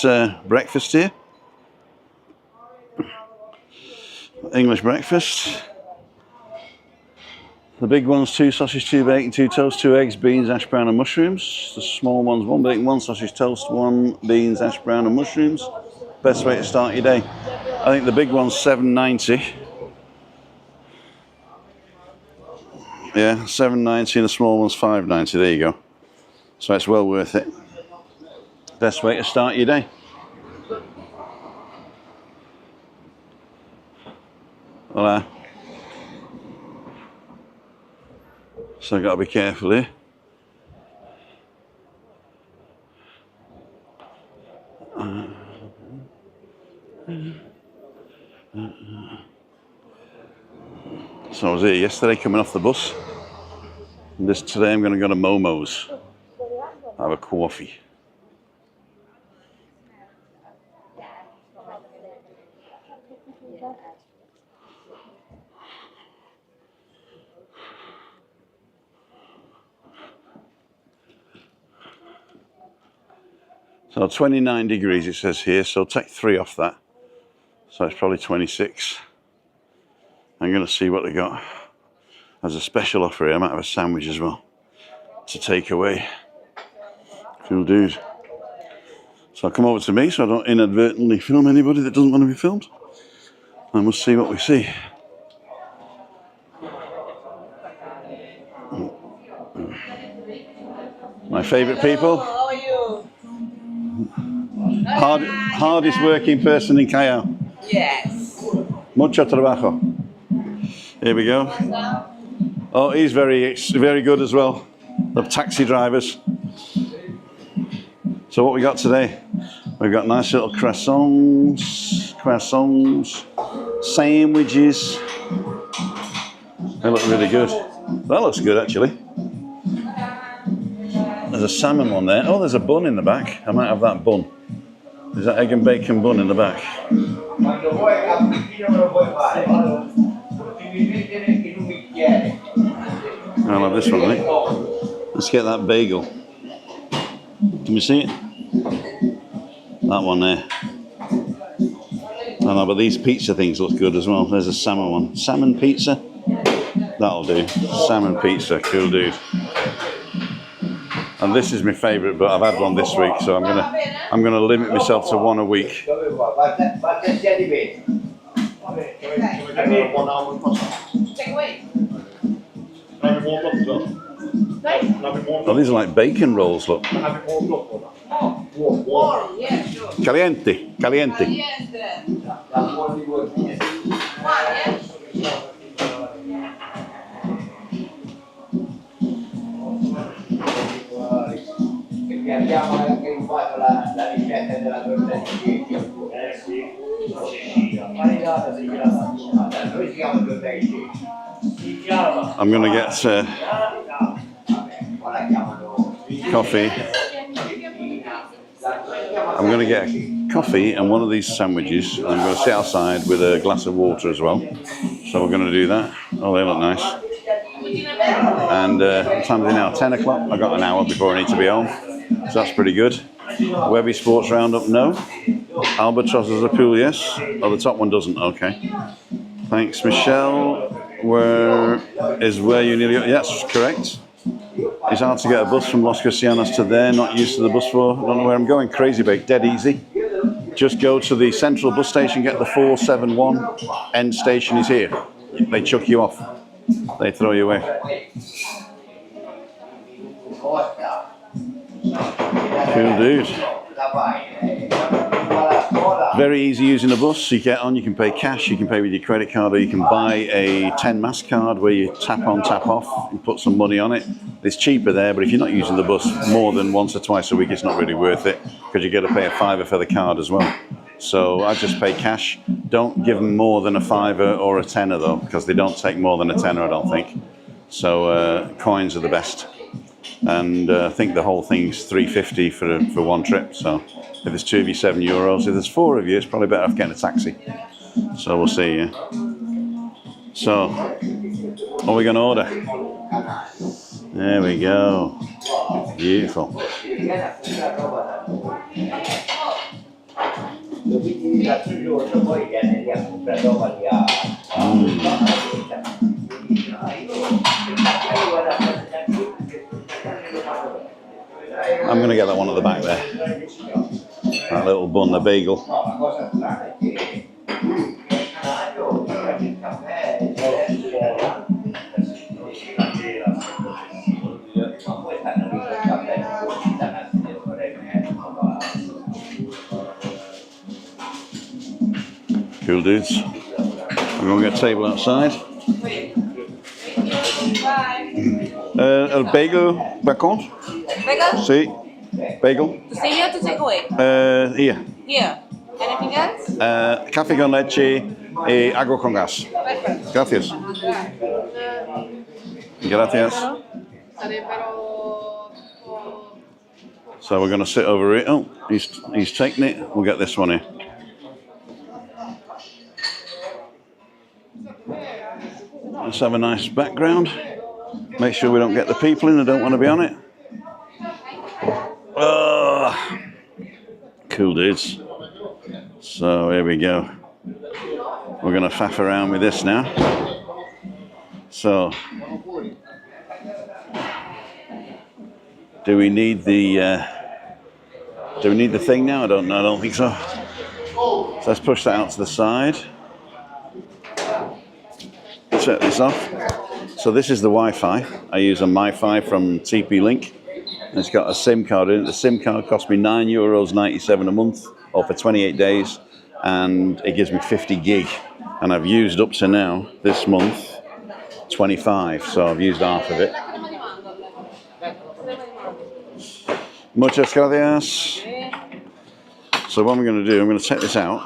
breakfast here. English breakfast. The big ones, 2 sausage, 2 bacon, 2 toast, 2 eggs, beans, hash brown and mushrooms. The small ones, 1 bacon, 1 sausage toast, 1 beans, hash brown and mushrooms. Best way to start your day. I think the big one's $7.90. Yeah, $7.90 and the small one's $5.90. There you go. So it's well worth it. Best way to start your day. Hola. So I've got to be careful here. So I was here yesterday coming off the bus. And today I'm going to go to Momo's. Have a coffee. So 29 degrees it says here, so take 3 off that. So it's probably 26. I'm going to see what they got. As a special offer here, I might have a sandwich as well to take away. Cool dude. So I'll come over to me so I don't inadvertently film anybody that doesn't want to be filmed. And we'll see what we see. My favourite people. How are you? Hardest working person in Callao. Yes. Mucho trabajo. Here we go. Oh, he's very good as well. The taxi drivers. So what we got today? We've got nice little croissants, sandwiches. They look really good. That looks good actually. There's a salmon one there. Oh, there's a bun in the back. I might have that bun. There's that egg and bacon bun in the back. I'll have this one, I think. Let's get that bagel. Can you see it? That one there. I know, but these pizza things look good as well. There's a salmon one. Salmon pizza? That'll do. Salmon pizza, cool dude. And this is my favourite, but I've had one this week, so I'm gonna limit myself to one a week. Oh, these are like bacon rolls, look. Caliente, caliente. I'm going to get coffee. I'm going to get a coffee and one of these sandwiches. And I'm going to sit outside with a glass of water as well. So we're going to do that. Oh, they look nice. And what time is it now? 10 o'clock. I've got an hour before I need to be home. So that's pretty good. Webby Sports Roundup, no. Albatross is a pool, yes. Oh, the top one doesn't. Okay. Thanks, Michelle. Where you nearly... Yes, correct. It's hard to get a bus from Los Cristianos to there. Not used to the bus for. I don't know where I'm going. Crazy Bake, dead easy. Just go to the central bus station, get the 471. End station is here. They chuck you off. They throw you away. Cool dude. Very easy using the bus. You get on, you can pay cash, you can pay with your credit card, or you can buy a 10 Mastercard where you tap on, tap off, and put some money on it. It's cheaper there, but if you're not using the bus more than once or twice a week, it's not really worth it because you got to pay a £5 for the card as well. So I just pay cash. Don't give them more than a £5 or a tenner though, because they don't take more than a tenner, I don't think. So coins are the best. And I think the whole thing's £3.50 for one trip. So if there's 2 of you, €7. If there's 4 of you, it's probably better off getting a taxi. So we'll see. Yeah. So what are we going to order? There we go. Beautiful. I'm going to get that one at the back there. That little bun, the bagel. Cool dudes. I'm going to get a table outside. El bagel, par contre? Bagel? Si. Bagel. To stay here to take away? Here. Here. Anything else? Café con leche y agua con gas. Gracias. Gracias. So we're going to sit over here. Oh, he's taking it. We'll get this one here. Let's have a nice background. Make sure we don't get the people in who don't want to be on it. Oh, cool dudes. So here we go. We're going to faff around with this now. So, do we need the thing now? I don't know. I don't think so. So let's push that out to the side. Set this off. So this is the Wi-Fi. I use a MiFi from TP-Link. It's got a SIM card in it. The SIM card cost me €9.97 a month, or for 28 days, and it gives me 50 gig. And I've used up to now, this month, 25. So I've used half of it. Muchas gracias. So what I'm going to do, I'm going to take this out.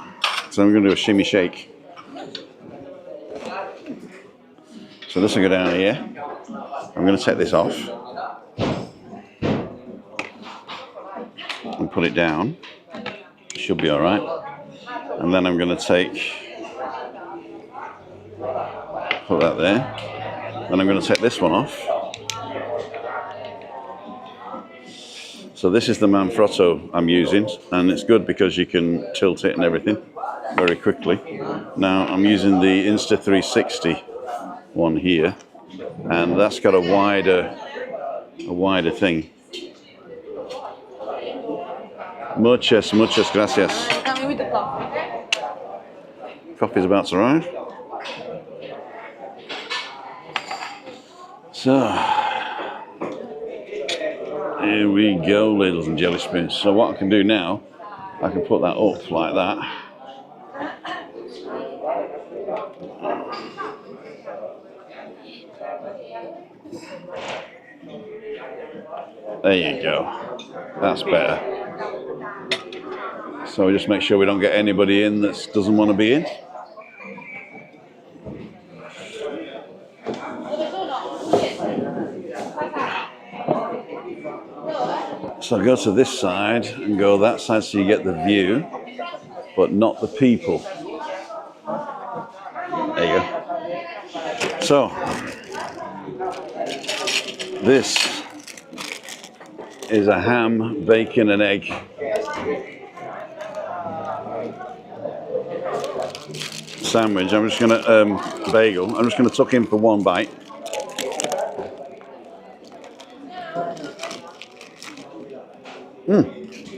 So I'm going to do a shimmy shake. So this will go down here. I'm going to take this off and put it down. Should be all right. And then I'm going to put that there. Then I'm going to take this one off. So this is the Manfrotto I'm using, and it's good because you can tilt it and everything very quickly. Now I'm using the Insta360 one here, and that's got a wider thing. Muchas gracias. Coming with the coffee. Coffee's about to arrive. So here we go, ladles and jelly spoons. So what I can do now, I can put that up like that. There you go. That's better. So we just make sure we don't get anybody in that doesn't want to be in. So go to this side and go that side so you get the view, but not the people. There you go. So, this is a ham, bacon and egg. Sandwich. I'm just going to, bagel. I'm just going to tuck in for one bite.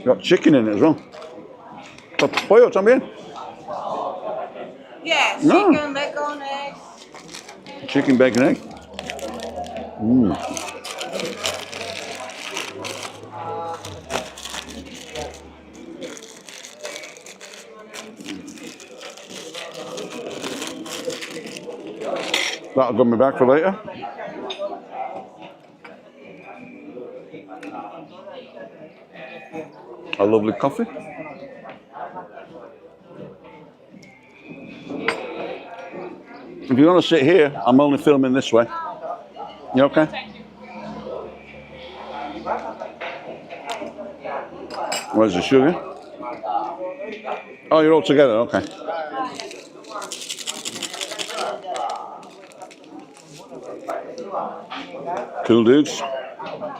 Got chicken in it as well. Pollo también. Yeah, No. chicken, bacon, eggs. Chicken, bacon, egg. That'll got me back for later. A lovely coffee. If you want to sit here, I'm only filming this way. You okay? Where's the sugar? Oh, you're all together, okay. Cool dudes. A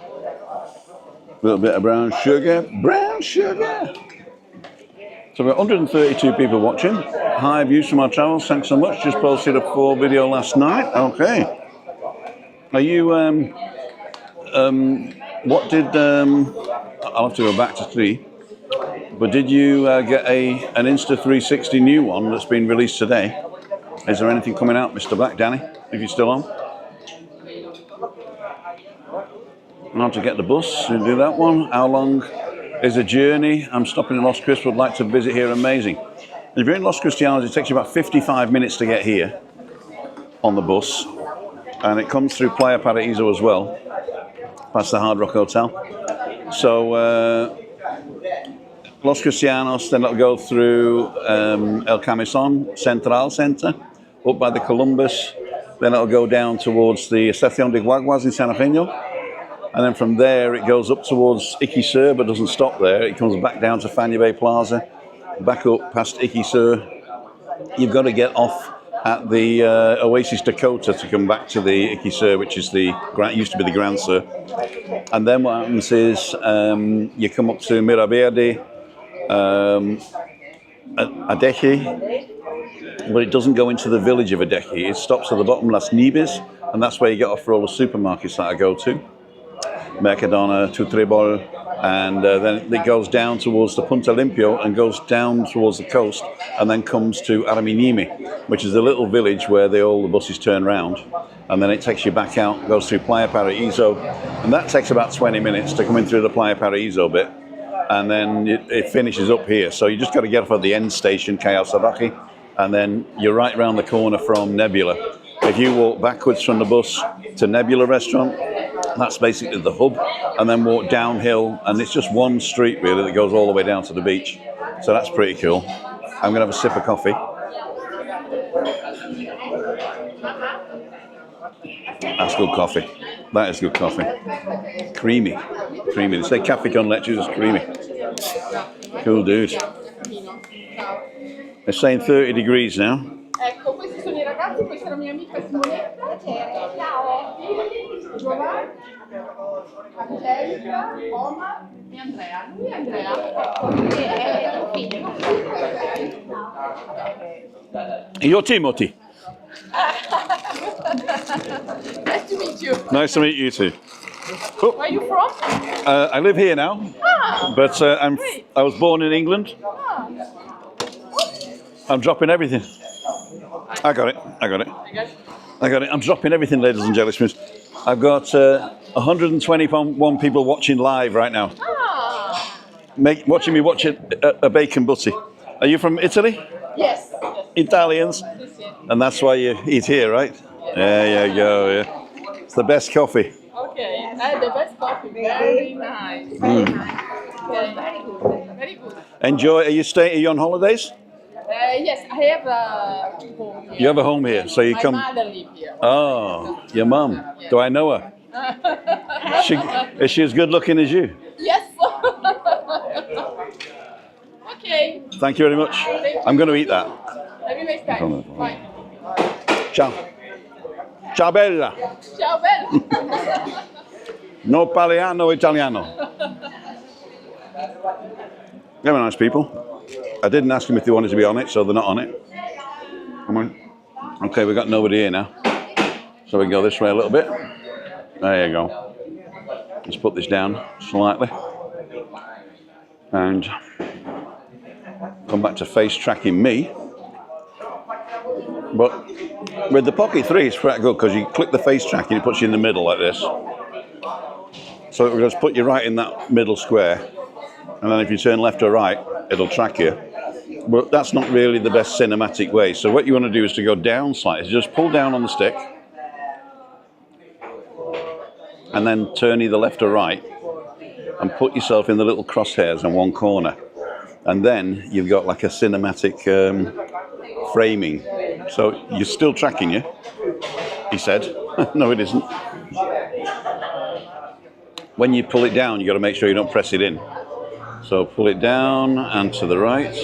little bit of brown sugar. Brown sugar! So we've got 132 people watching. Hi, views from our travels. Thanks so much. Just posted a full video last night. Okay. Are you, what did, I'll have to go back to 3. But did you get an Insta 360 new one that's been released today? Is there anything coming out, Mr. Black Danny, if you're still on? How to get the bus, you do that one. How long is the journey? I'm stopping in Los Cristos, would like to visit here, amazing. If you're in Los Cristianos, it takes you about 55 minutes to get here on the bus. And it comes through Playa Paraíso as well, past the Hard Rock Hotel. So, Los Cristianos, then it'll go through El Camisón Central Center, up by the Columbus. Then it'll go down towards the Estación de Guaguas in San Eugenio. And then from there, it goes up towards Iquisur, but doesn't stop there. It comes back down to Fania Bay Plaza, back up past Iquisur. You've got to get off at the Oasis Dakota to come back to the Iquisur, which is the used to be the Grand Sur. And then what happens is you come up to Miraverde, Adeje, but it doesn't go into the village of Adeje. It stops at the bottom, Las Nieves, and that's where you get off for all the supermarkets that I go to. Mercadona, Tutribol, and then it goes down towards the Punta Limpio and goes down towards the coast and then comes to Araminimi, which is a little village where all the buses turn round, and then it takes you back out, goes through Playa Paraíso, and that takes about 20 minutes to come in through the Playa Paraíso bit, and then it finishes up here. So you just got to get off at the end station, Cayo Sabaki, and then you're right around the corner from Nebula. If you walk backwards from the bus to Nebula Restaurant, that's basically the hub, and then walk downhill, and it's just one street really that goes all the way down to the beach. So that's pretty cool. I'm gonna have a sip of coffee. That's good coffee. That is good coffee. Creamy, creamy. They say cafe con leche is creamy. Cool dude. They're saying 30 degrees now. Ecco, questi sono I ragazzi, questa è la mia amica Simonetta. Ciao. Giovanni, Angelica, Omar e Andrea. Lui è Andrea. È tuo figlio. You're Timothy. Nice to meet you. Nice to meet you too. Cool. Where are you from? I live here now, but I was born in England. I'm dropping everything. I got it. I'm dropping everything, ladies and gentlemen. I've got 121 people watching live right now. Watching me watch a bacon butty. Are you from Italy? Yes. Italians? And that's why you eat here, right? There you go, yeah. It's the best coffee. Okay, the best coffee. Very nice. Very nice. Okay. Very good. Very good. Enjoy. Are you on holidays? Yes, I have a home here. You have a home here, so you My come. mother lives here. Oh, your mum. Do I know her? Is she as good looking as you? Yes. Okay. Thank you very much. I'm going to eat that. Have a nice time. Bye. Ciao. Ciao bella. Ciao, Bella. No parliamo italiano. Very nice people. I didn't ask them if they wanted to be on it, so they're not on it. Come on. Okay, we've got nobody here now. So we can go this way a little bit. There you go. Let's put this down slightly. And come back to face tracking me. But with the Pocket 3, it's quite good because you click the face tracking, it puts you in the middle like this. So it will just put you right in that middle square. And then if you turn left or right, it'll track you. But that's not really the best cinematic way. So what you want to do is to go down slightly. Just pull down on the stick and then turn either left or right, and put yourself in the little crosshairs on one corner, and then you've got like a cinematic framing. So you're still tracking you, he said. No, it isn't. When you pull it down, you've got to make sure you don't press it in. So pull it down and to the right.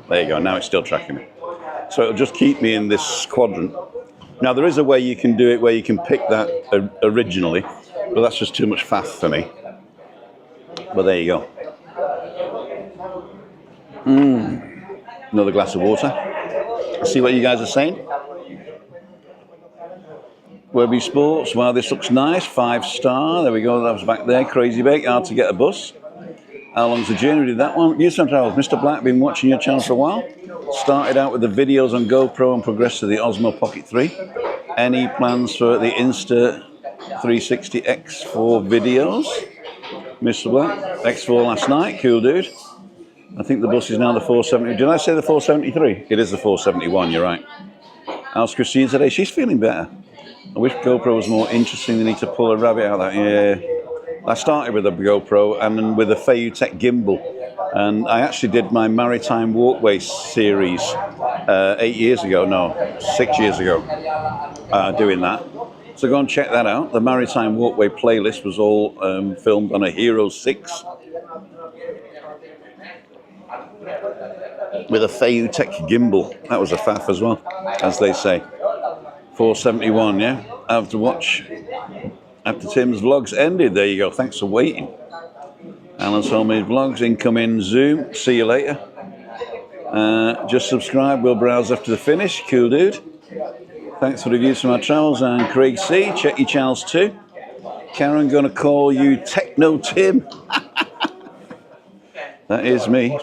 There you go, now it's still tracking me. So it'll just keep me in this quadrant. Now there is a way you can do it where you can pick that originally, but that's just too much faff for me. But there you go. Another glass of water. Let's see what you guys are saying. WEBBY Sports, wow, this looks nice. 5-star, there we go, that was back there. Crazy Bake, hard to get a bus. How long's the journey? We did that one. Years and travels. Mr. Black, been watching your channel for a while. Started out with the videos on GoPro and progressed to the Osmo Pocket 3. Any plans for the Insta 360 X4 videos? Mr. Black, X4 last night, cool dude. I think the bus is now the 470. Did I say the 473? It is the 471, you're right. How's Christine today? She's feeling better. I wish GoPro was more interesting. They need to pull a rabbit out of that. Yeah. I started with a GoPro and then with a Tech gimbal. And I actually did my Maritime Walkway series 8 years ago. No, 6 years ago. Doing that. So go and check that out. The Maritime Walkway playlist was all filmed on a Hero 6. With a Tech gimbal. That was a faff as well, as they say. 471, yeah? I have to watch after Tim's vlogs ended. There you go. Thanks for waiting. Alan's Homemade Vlogs, incoming Zoom. See you later. Just subscribe. We'll browse after the finish. Cool dude. Thanks for the views from our travels. And Craig C. Check your channels too. Karen, gonna call you Techno Tim. That is me.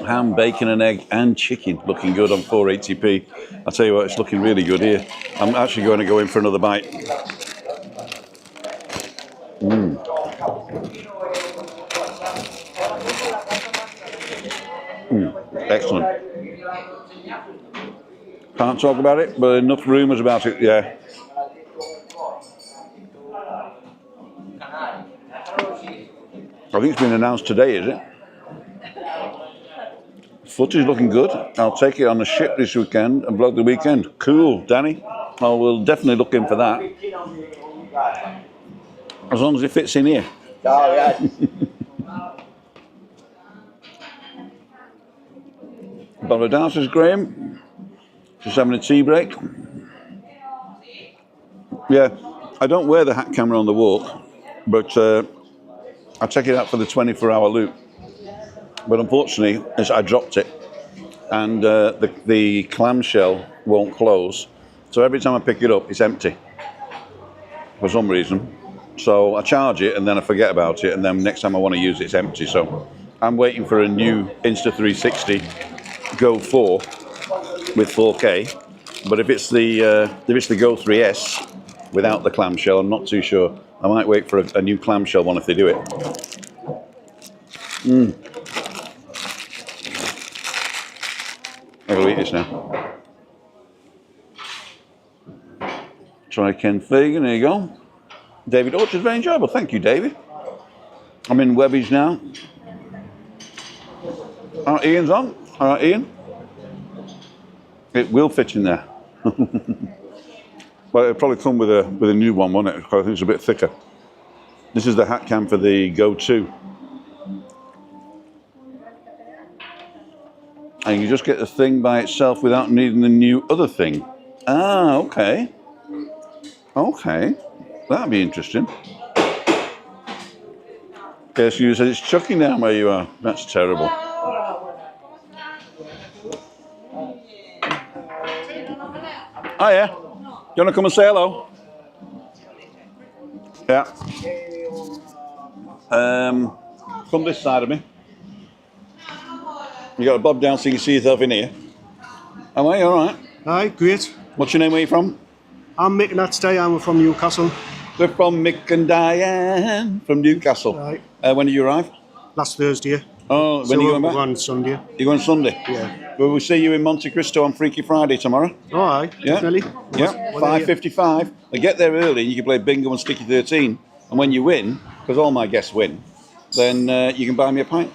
Ham, bacon and egg and chicken. Looking good on 480p. I'll tell you what, it's looking really good here. I'm actually going to go in for another bite. Excellent. Can't talk about it, but enough rumours about it, yeah. I think it's been announced today, is it? Footage looking good. I'll take it on the ship this weekend and vlog the weekend. Cool, Danny. I will definitely look in for that. As long as it fits in here. Oh, yeah. Bottle of dancers, Graham. Just having a tea break. Yeah, I don't wear the hat camera on the walk, but I check it out for the 24-hour loop. But unfortunately, I dropped it, and the clamshell won't close. So every time I pick it up, it's empty for some reason. So I charge it, and then I forget about it, and then next time I want to use it, it's empty. So I'm waiting for a new Insta360 Go 4 with 4K. But if it's the Go 3S without the clamshell, I'm not too sure. I might wait for a new clamshell one if they do it. I'm going to eat this now. Try Ken Fagan, there you go. David Orchard, very enjoyable. Thank you, David. I'm in WEBBY's now. Ian's on. All right, Ian. It will fit in there. Well, it'll probably come with a new one, won't it? I think it's a bit thicker. This is the hat cam for the Go 2. And you just get the thing by itself without needing the new other thing. Ah, okay. Okay. That'd be interesting. Yes, you said it's chucking down where you are. That's terrible. Oh, yeah. You want to come and say hello? Yeah. Come this side of me. You got to bob down so you can see yourself in here. Am I? All right. Hi, great. What's your name? Where are you from? I'm Mick and that's today. I'm from Newcastle. We're from Mick and Diane from Newcastle. Right. When did you arrive? Last Thursday. Oh, when So are you going we're back? on Sunday. You're going Sunday? Yeah. Well, we'll see you in Monte Cristo on Freaky Friday tomorrow. All right, Yeah. definitely. Yeah, What are you? 5:55. I get there early and you can play bingo and sticky 13. And when you win, because all my guests win, then you can buy me a pint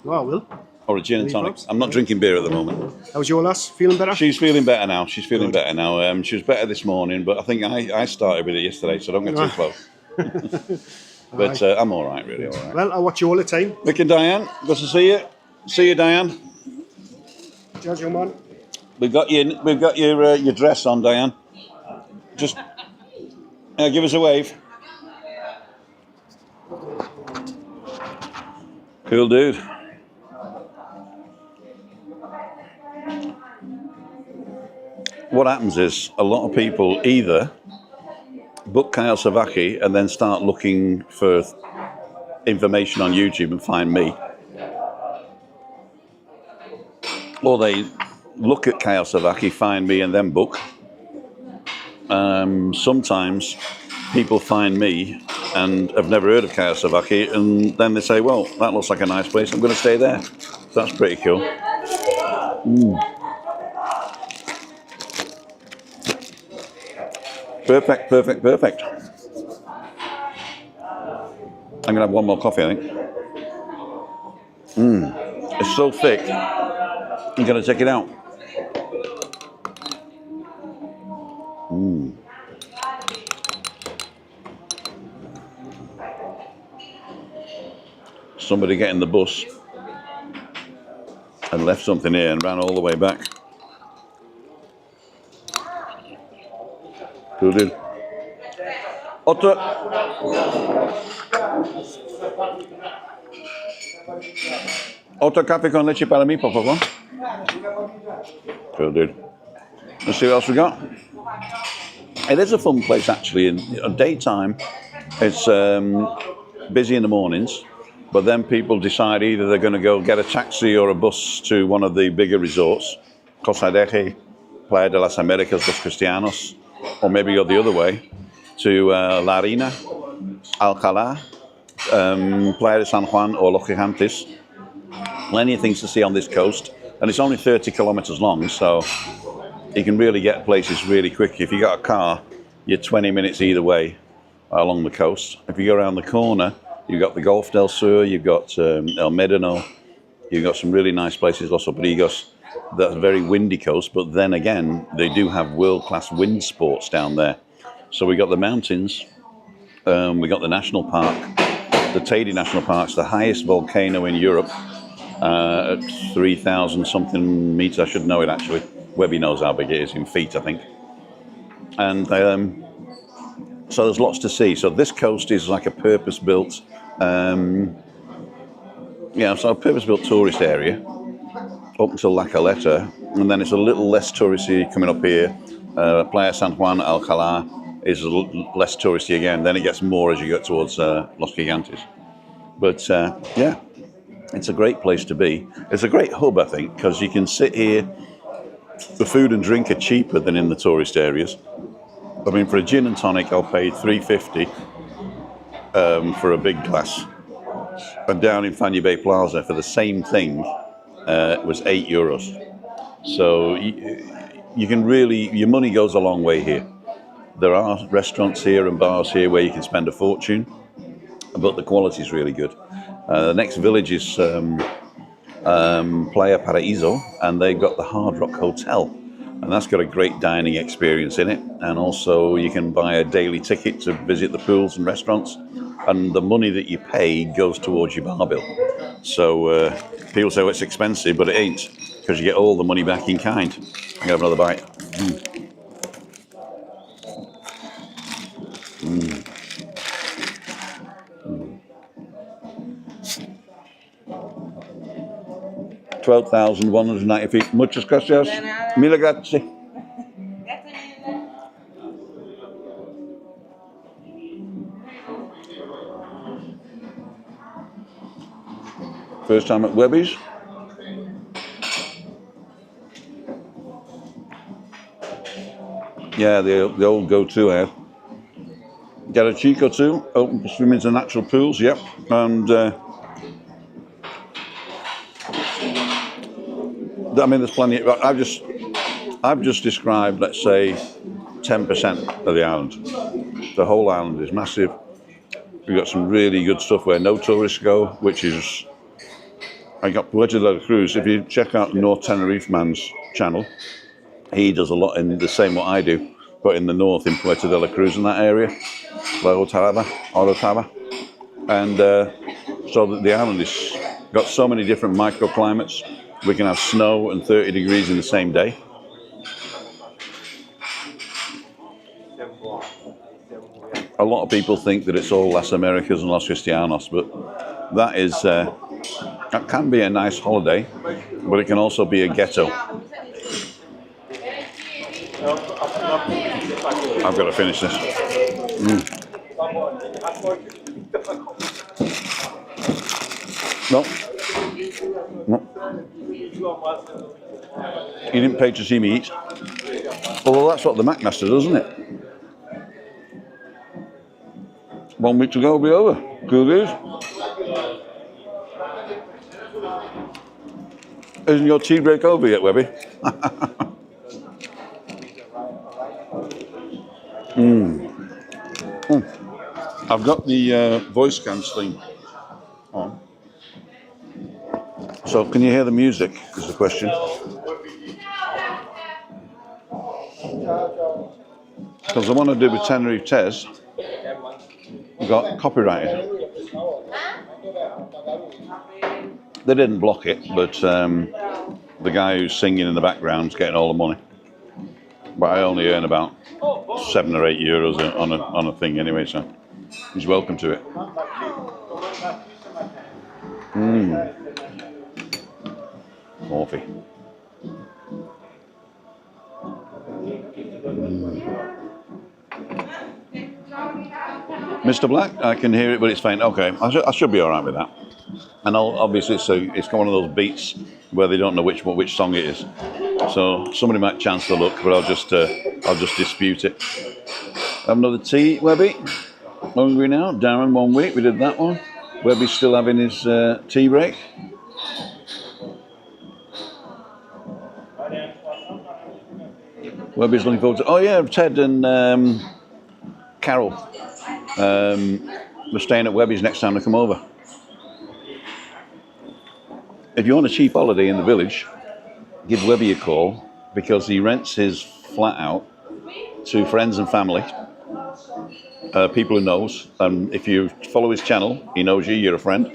Oh, I will. or a gin and Any tonic. problems? I'm not drinking beer at the moment. How's your lass? Feeling better? She's feeling better now. She's feeling Good. better now. She was better this morning, but I think I started with it yesterday, so don't get too close. But I'm all right, really, all right. Well, I watch you all the time. Vic and Diane, good to see you. See you, Diane. Cheers, young man. We've got your dress on, Diane. Just give us a wave. Cool dude. What happens is a lot of people either book Kyle Savaki and then start looking for information on YouTube and find me, or they look at Kyle Savaki, find me, and then book. Sometimes people find me and have never heard of Kyle Savaki, and then they say, well, that looks like a nice place, I'm going to stay there. So that's pretty cool. Perfect, perfect, perfect. I'm going to have one more coffee, I think. It's so thick, I'm going to take it out. Somebody getting the bus and left something here and ran all the way back. Who did? Otto. Otto café con leche para mí, por favor. Cool, dude. Let's see what else we got. It is a fun place, actually. In daytime, it's busy in the mornings, but then people decide either they're going to go get a taxi or a bus to one of the bigger resorts, Costa Deje, Playa de las Americas, Los Cristianos, or maybe go the other way to La Arena, Alcalá, Playa de San Juan, or Los Gigantes. Plenty of things to see on this coast, and it's only 30 kilometers long, so you can really get places really quick. If you got a car, you're 20 minutes either way along the coast. If you go around the corner, you've got the Golf del Sur, you've got El Médano, you've got some really nice places, Los Obrigos. That's a very windy coast, but then again, they do have world-class wind sports down there. So we got the mountains, we got the national park. The Teide National Park's the highest volcano in Europe, at 3,000 something meters. I should know it actually. Webby knows how big it is in feet, I think. And so there's lots to see. So this coast is like a purpose-built, so a purpose-built tourist area up until La Caleta, and then it's a little less touristy coming up here. Playa San Juan, Alcalá is less touristy again. Then it gets more as you get towards Los Gigantes. But yeah, it's a great place to be. It's a great hub, I think, because you can sit here. The food and drink are cheaper than in the tourist areas. I mean, for a gin and tonic, I'll pay $3.50 for a big glass. And down in Fanya Bay Plaza, for the same thing, it was €8. So you can really, your money goes a long way here. There are restaurants here and bars here where you can spend a fortune, but the quality is really good. The next village is Playa Paraíso, and they've got the Hard Rock Hotel, and that's got a great dining experience in it, and also you can buy a daily ticket to visit the pools and restaurants, and the money that you pay goes towards your bar bill. So people say, well, it's expensive, but it ain't, because you get all the money back in kind. I'm gonna have another bite. Mm. 12,190 feet. Muchas gracias. Mille grazie. First time at Webby's. Yeah, the old go-to here. Get a Chico too. Open swimming to natural pools. Yep, and. I mean, there's plenty. I've just described, let's say, 10% of the island. The whole island is massive. We've got some really good stuff where no tourists go, which is, I got Puerto de la Cruz. If you check out North Tenerife man's channel, he does a lot in the same what I do, but in the north in Puerto de la Cruz in that area, like Orotava. And so the island has got so many different microclimates. We can have snow and 30 degrees in the same day. A lot of people think that it's all Las Americas and Los Cristianos, but that is that can be a nice holiday, but it can also be a ghetto. I've got to finish this. No. You didn't pay to see me eat. Although that's what the McMaster does, isn't it? 1 week to go, will be over. Cool dudes. Isn't your tea break over yet, Webby? I've got the voice cancelling on. So can you hear the music, is the question. Because the one I did with Tenerife Tez got copyrighted. They didn't block it, but the guy who's singing in the background's getting all the money. But I only earn about €7 or €8 on a thing anyway, so he's welcome to it. Coffee. Mr. Black, I can hear it, but it's faint. Okay, I should be all right with that. And obviously, it's one of those beats where they don't know which song it is. So somebody might chance the luck, but I'll just dispute it. Have another tea, Webby. Hungry now? Darren, 1 week. We did that one. Webby's still having his tea break. Webby's looking forward to. Oh yeah, Ted and Carol. We're staying at Webby's next time they come over. If you want a cheap holiday in the village, give Webby a call because he rents his flat out to friends and family, people who knows. And if you follow his channel, he knows you. You're a friend.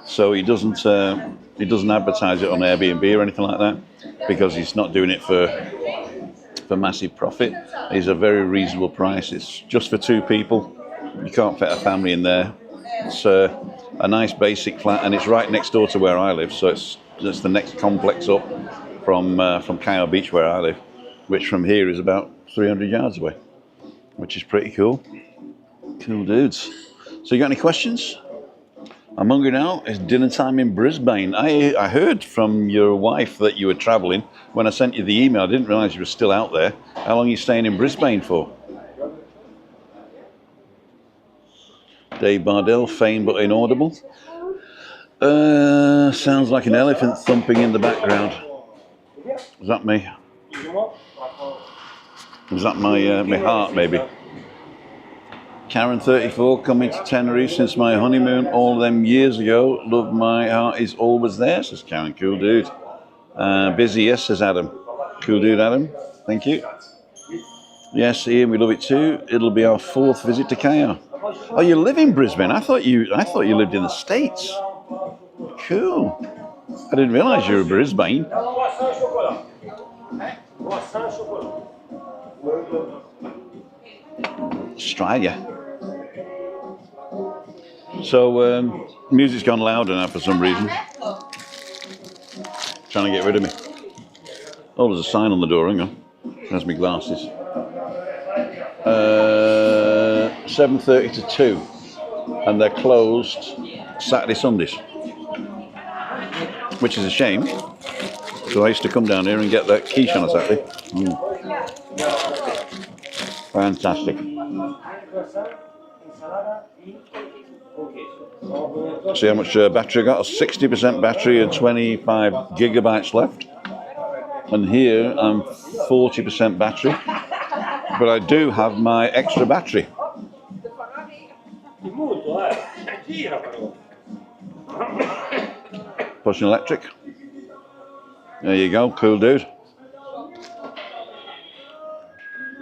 So he doesn't advertise it on Airbnb or anything like that because he's not doing it for massive profit. It's a very reasonable price. It's just for 2 people. You can't fit a family in there. It's a nice basic flat, and it's right next door to where I live. So it's the next complex up from Cayo Beach where I live, which from here is about 300 yards away, which is pretty cool. Cool dudes. So you got any questions? I'm hungry now. It's dinner time in Brisbane. I heard from your wife that you were travelling. When I sent you the email, I didn't realise you were still out there. How long are you staying in Brisbane for? Dave Bardell, faint but inaudible. Sounds like an elephant thumping in the background. Is that me? Is that my heart, maybe? Karen, 34, coming to Tenerife since my honeymoon all them years ago. Love, my heart is always there, says Karen. Cool dude. Busy, yes, says Adam. Cool dude, Adam. Thank you. Yes, Ian, we love it too. It'll be our 4th visit to Cayo. Oh, you live in Brisbane? I thought you lived in the States. Cool. I didn't realise you were in Brisbane. Australia. So, music's gone louder now for some reason. Trying to get rid of me. Oh, there's a sign on the door, hang on. There's my glasses. 7:30 to 2. And they're closed Saturday, Sundays. Which is a shame. So I used to come down here and get that quiche on a Saturday. Fantastic. See how much battery I got? A 60% battery and 25 gigabytes left. And here I'm 40% battery. But I do have my extra battery. Pushing electric. There you go, cool dude.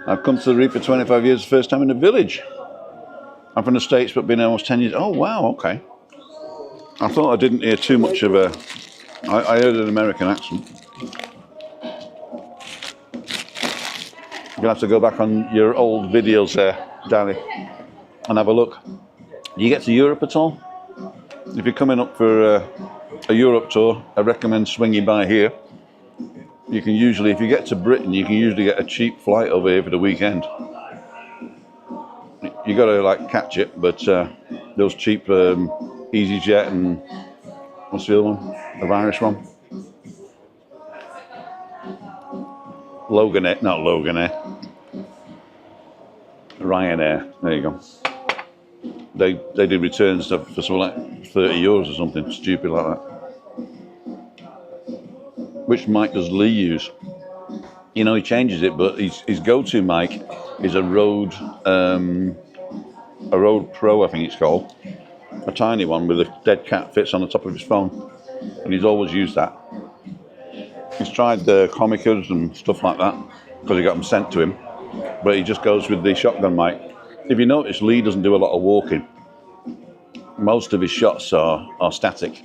I've come to the Reef for 25 years, the first time in the village. I'm from the States, but been almost 10 years. Oh, wow, okay. I thought I didn't hear too much of a... I heard an American accent. You're going to have to go back on your old videos there, Danny, and have a look. Do you get to Europe at all? If you're coming up for a Europe tour, I recommend swinging by here. You can usually, if you get to Britain, you can usually get a cheap flight over here for the weekend. You got to like catch it, but those cheap EasyJet and what's the other one? The Irish one? Loganair, not Loganair. Ryanair. There you go. They do returns for something like 30 euros or something stupid like that. Which mic does Lee use? You know, he changes it, but his go-to mic is a Rode Pro, I think it's called. A tiny one with a dead cat fits on the top of his phone. And he's always used that. He's tried the Comicas and stuff like that, because he got them sent to him. But he just goes with the shotgun mic. If you notice, Lee doesn't do a lot of walking. Most of his shots are static.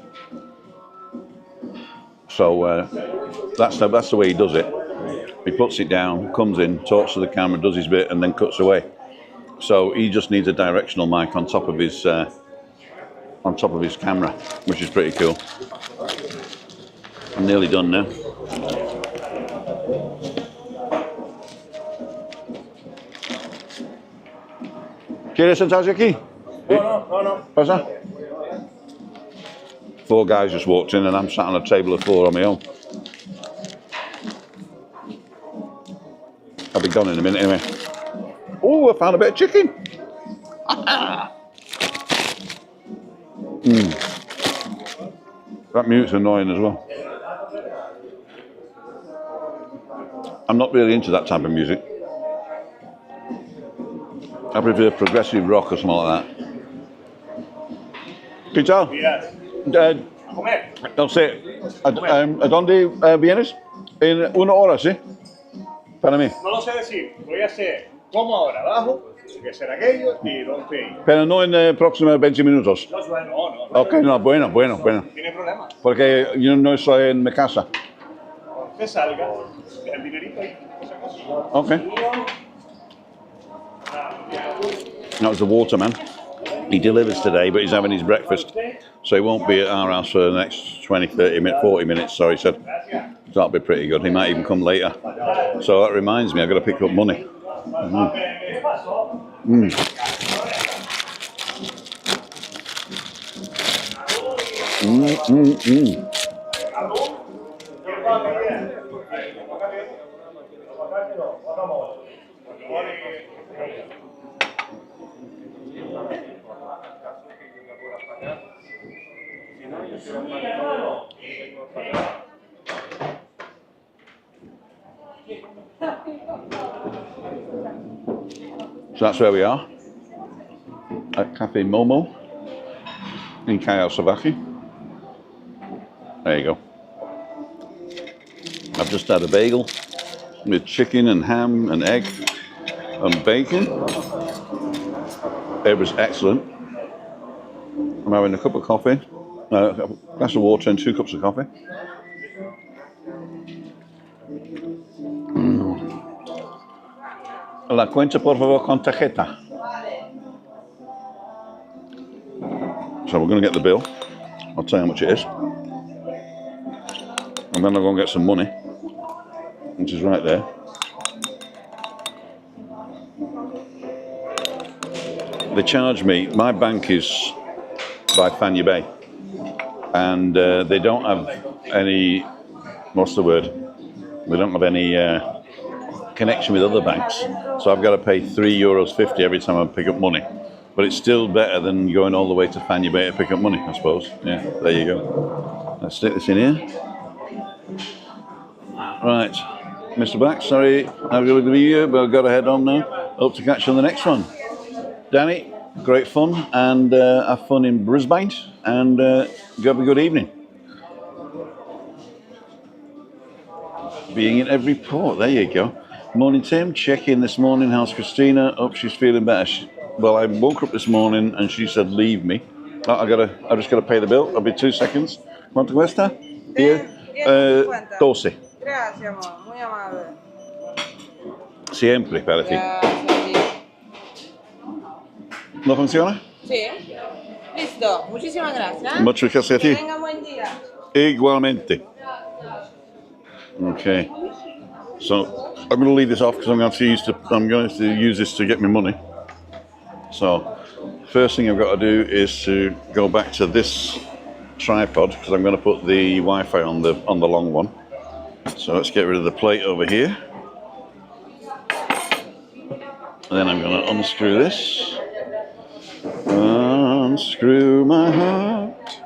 So that's the way he does it. He puts it down, comes in, talks to the camera, does his bit, and then cuts away. So he just needs a directional mic on top of his camera, which is pretty cool. I'm nearly done now. ¿Quieres sentarse aquí? No. Pasa? 4 guys just walked in and I'm sat on a table of 4 on my own. I'll be gone in a minute anyway. Oh, I found a bit of chicken. That mute's annoying as well. I'm not really into that type of music. I prefer progressive rock or something like that. ¿Qué tal? No sé. ¿A dónde vienes? En 1 hora, ¿sí? Para mí. No lo sé decir. Voy a hacer como ahora, abajo, que será aquello y dónde ir. Pero no en próximos 20 minutos. No. Ok, no, bueno. ¿Tiene problema? Porque yo no estoy en mi casa. Que salga, deja el dinerito ahí. Ok. That was the waterman. He delivers today, but he's having his breakfast. So he won't be at our house for the next 20, 30 minutes, 40 minutes, so he said. So that'll be pretty good. He might even come later. So that reminds me, I've got to pick up money. So that's where we are, at Cafe Momo in Cayo Savaki. There you go. I've just had a bagel with chicken and ham and egg and bacon. It was excellent. I'm having a cup of coffee, a glass of water and 2 cups of coffee. La cuenta por favor con tarjeta. So we're going to get the bill. I'll tell you how much it is. And then I'll go and get some money, which is right there. They charge me, my bank is by Fanya Bay, and they don't have any, what's the word? They don't have any connection with other banks. So I've got to pay €3.50 every time I pick up money. But it's still better than going all the way to Fanya Bay to pick up money, I suppose. Yeah, there you go. Let's stick this in here. Right, Mr. Black, sorry I'm going to be here, but I've got to head on now. Hope to catch you on the next one. Danny, great fun, and have fun in Brisbane, and have a good evening. Being in every port, there you go. Morning, Tim. Check in this morning. How's Christina? Hope she's feeling better. Well, I woke up this morning and she said, "Leave me." Oh, I just gotta pay the bill. I'll be 2 seconds. ¿Cuánto cuesta? 12. Gracias, amor. Muy amable. Siempre, para ti. ¿No funciona? Sí. Listo. Muchísimas gracias. Muchas gracias a ti. Que tenga buen día. Igualmente. Okay. So I'm going to leave this off because I'm going to use this to get me money. So first thing I've got to do is to go back to this tripod because I'm going to put the Wi-Fi on the long one. So let's get rid of the plate over here. And then I'm going to unscrew this. Unscrew my heart.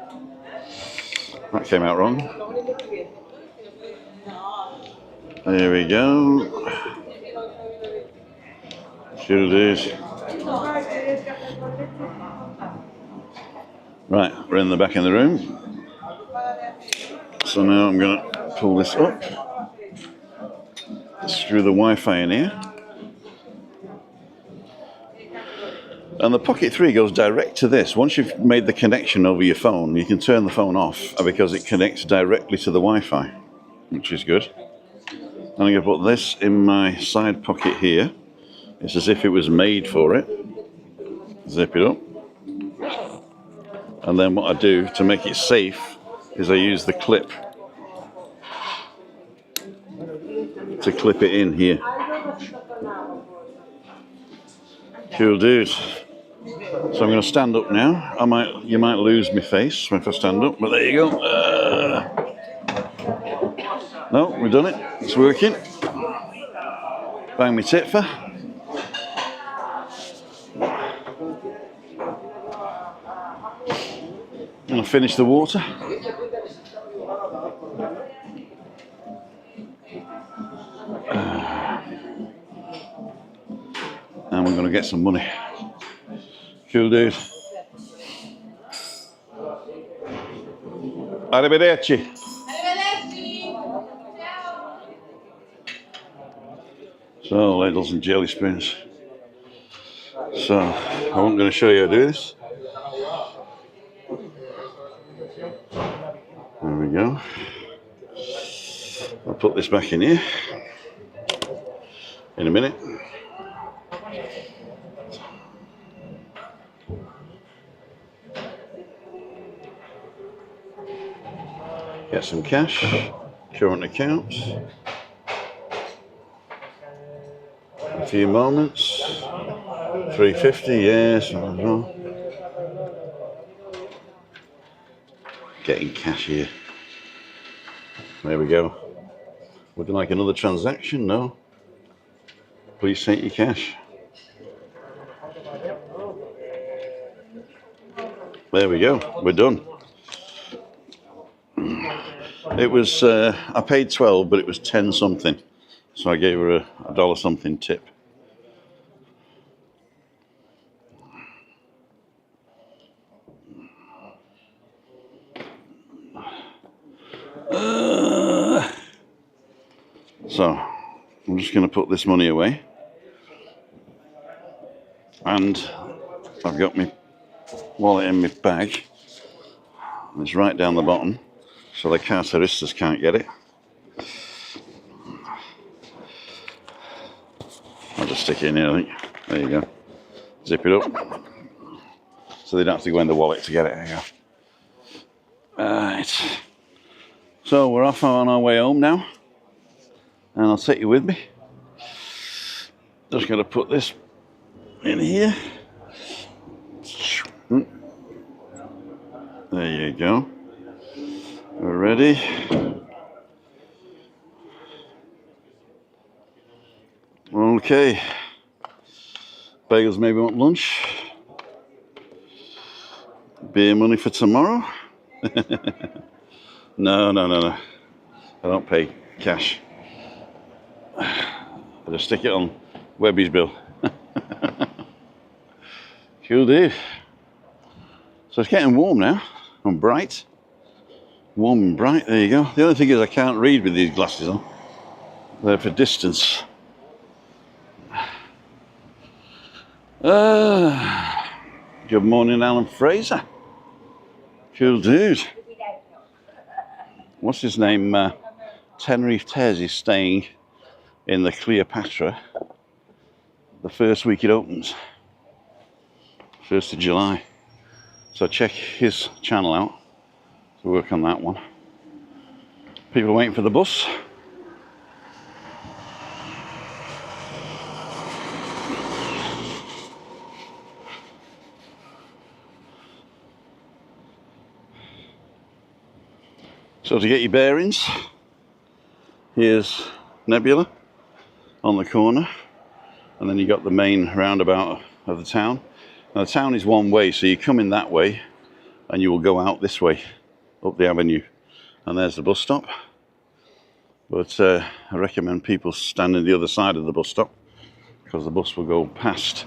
That came out wrong. There we go. Here it is. Right, we're in the back of the room. So now I'm going to pull this up. Screw the Wi-Fi in here. And the Pocket 3 goes direct to this. Once you've made the connection over your phone, you can turn the phone off because it connects directly to the Wi-Fi, which is good. I'm going to put this in my side pocket here. It's as if it was made for it. Zip it up. And then what I do to make it safe is I use the clip to clip it in here. Cool dude. So I'm going to stand up now. You might lose my face if I stand up, but there you go. No, we've done it. It's working. Bang me titfer. And I finish the water. And we're going to get some money. Cool dude. Arrivederci. So, ladles and jelly spoons. So, I'm going to show you how to do this. There we go. I'll put this back in here in a minute. Get some cash, current account. A few moments. 350, yes. Getting cash here. There we go. Would you like another transaction? No. Please take your cash. There we go. We're done. It was, I paid 12, but it was 10 something. So I gave her a $1 something tip. So I'm just going to put this money away. And I've got my wallet in my bag. It's right down the bottom, so the carteristas can't get it. I'll just stick it in here, I think. There you go. Zip it up. So they don't have to go in the wallet to get it. There you go. Right. So we're off on our way home now. And I'll take you with me. Just going to put this in here. There you go. We're ready. Okay. Bagels maybe want lunch. Beer money for tomorrow. No. I don't pay cash. I just stick it on WEBBY's bill. Cool do. So it's getting warm now and bright. Warm and bright, there you go. The only thing is I can't read with these glasses on. They're for distance. Good morning, Alan Fraser. Cool dude. What's his name? Tenerife Tez is staying in the Cleopatra the first week it opens. 1st of July. So check his channel out to work on that one. People are waiting for the bus. So to get your bearings, here's Nebula on the corner, and then you got the main roundabout of the town. Now the town is one way, so you come in that way and you will go out this way up the avenue, and there's the bus stop. But I recommend people standing the other side of the bus stop because the bus will go past.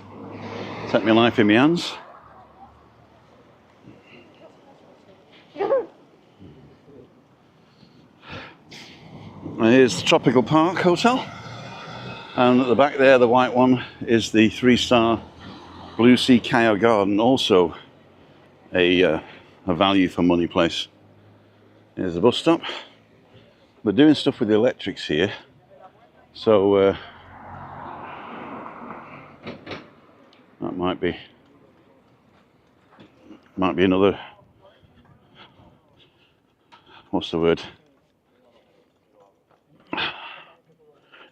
Take my life in my hands. And here's the Tropical Park Hotel, and at the back there, the white one, is the 3-star Blue Sea Cayo Garden, also a value for money place. Here's the bus stop. They're doing stuff with the electrics here, so that might be another, what's the word?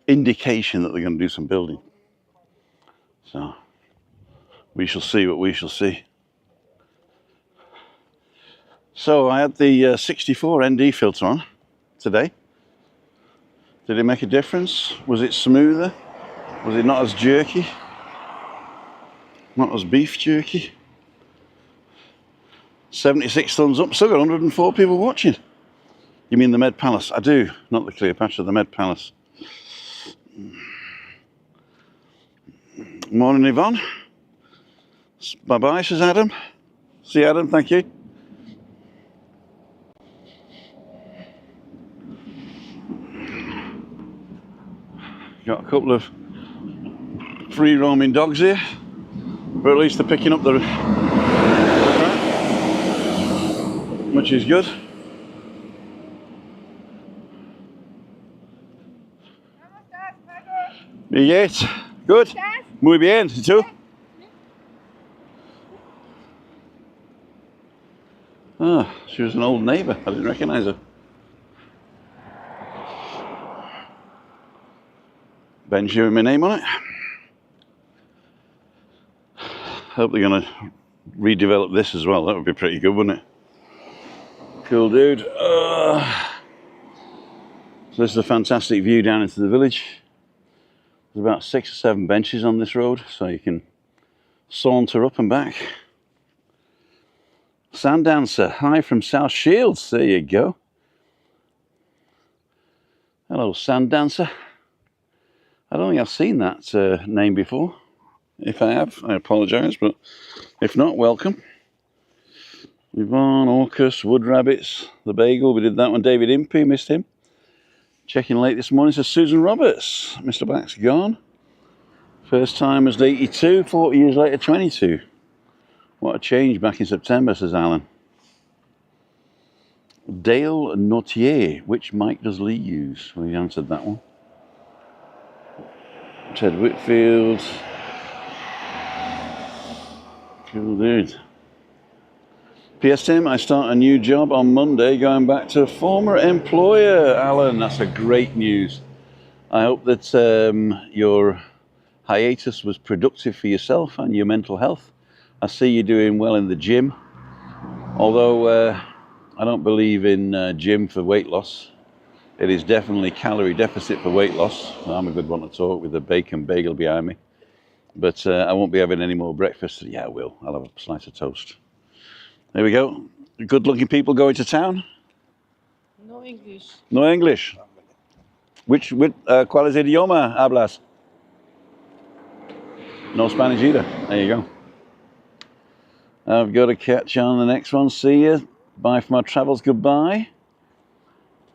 Indication that they're going to do some building. So we shall see what we shall see. So I had the 64 ND filter on today. Did it make a difference? Was it smoother? Was it not as jerky? Not as beef jerky? 76 thumbs up. Still got 104 people watching. You mean the Med Palace? I do, not the Cleopatra, the Med Palace. Morning, Yvonne. Bye-bye, says Adam. See you, Adam, thank you. Got a couple of free roaming dogs here, but at least they're picking up the crap, which is good. Yes, good. Muy bien, ¿y tú? Ah, she was an old neighbour. I didn't recognise her. Benji with my name on it. Hope they're going to redevelop this as well. That would be pretty good, wouldn't it? Cool, dude. So this is a fantastic view down into the village. There's about 6 or 7 benches on this road, so you can saunter up and back. Sand Dancer, hi from South Shields. There you go. Hello, Sand Dancer. I don't think I've seen that name before. If I have, I apologise, but if not, welcome. Yvonne, Orcus, Wood Rabbits, The Bagel, we did that one. David Impey, missed him. Checking late this morning, says Susan Roberts. Mr. Black's gone. First time was 82, 40 years later, 22. What a change back in September, says Alan. Dale Nautier, which mic does Lee use? Well, he answered that one. Ted Whitfield. Cool dude. P.S. Tim, I start a new job on Monday, going back to a former employer. Alan, that's a great news. I hope that your hiatus was productive for yourself and your mental health. I see you doing well in the gym, although I don't believe in gym for weight loss. It is definitely calorie deficit for weight loss. I'm a good one to talk with a bacon bagel behind me. But I won't be having any more breakfast. Yeah, I will. I'll have a slice of toast. There we go. Good looking people going to town? No English. No English. ¿Cuál es el idioma hablas? No Spanish either. There you go. I've got to catch on the next one. See you. Bye for my travels. Goodbye.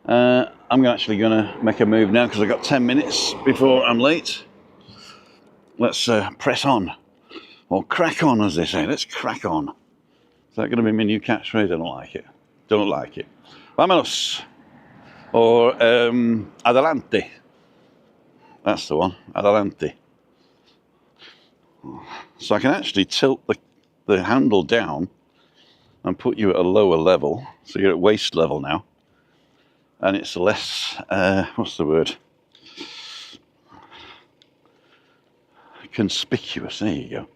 I'm actually going to make a move now because I've got 10 minutes before I'm late. Let's press on. Or crack on, as they say. Let's crack on. Is that going to be my new catchphrase? I don't like it. Don't like it. Vámonos. Or adelante. That's the one. Adelante. So I can actually tilt the handle down and put you at a lower level. So you're at waist level now. And it's less, what's the word? Conspicuous. There you go.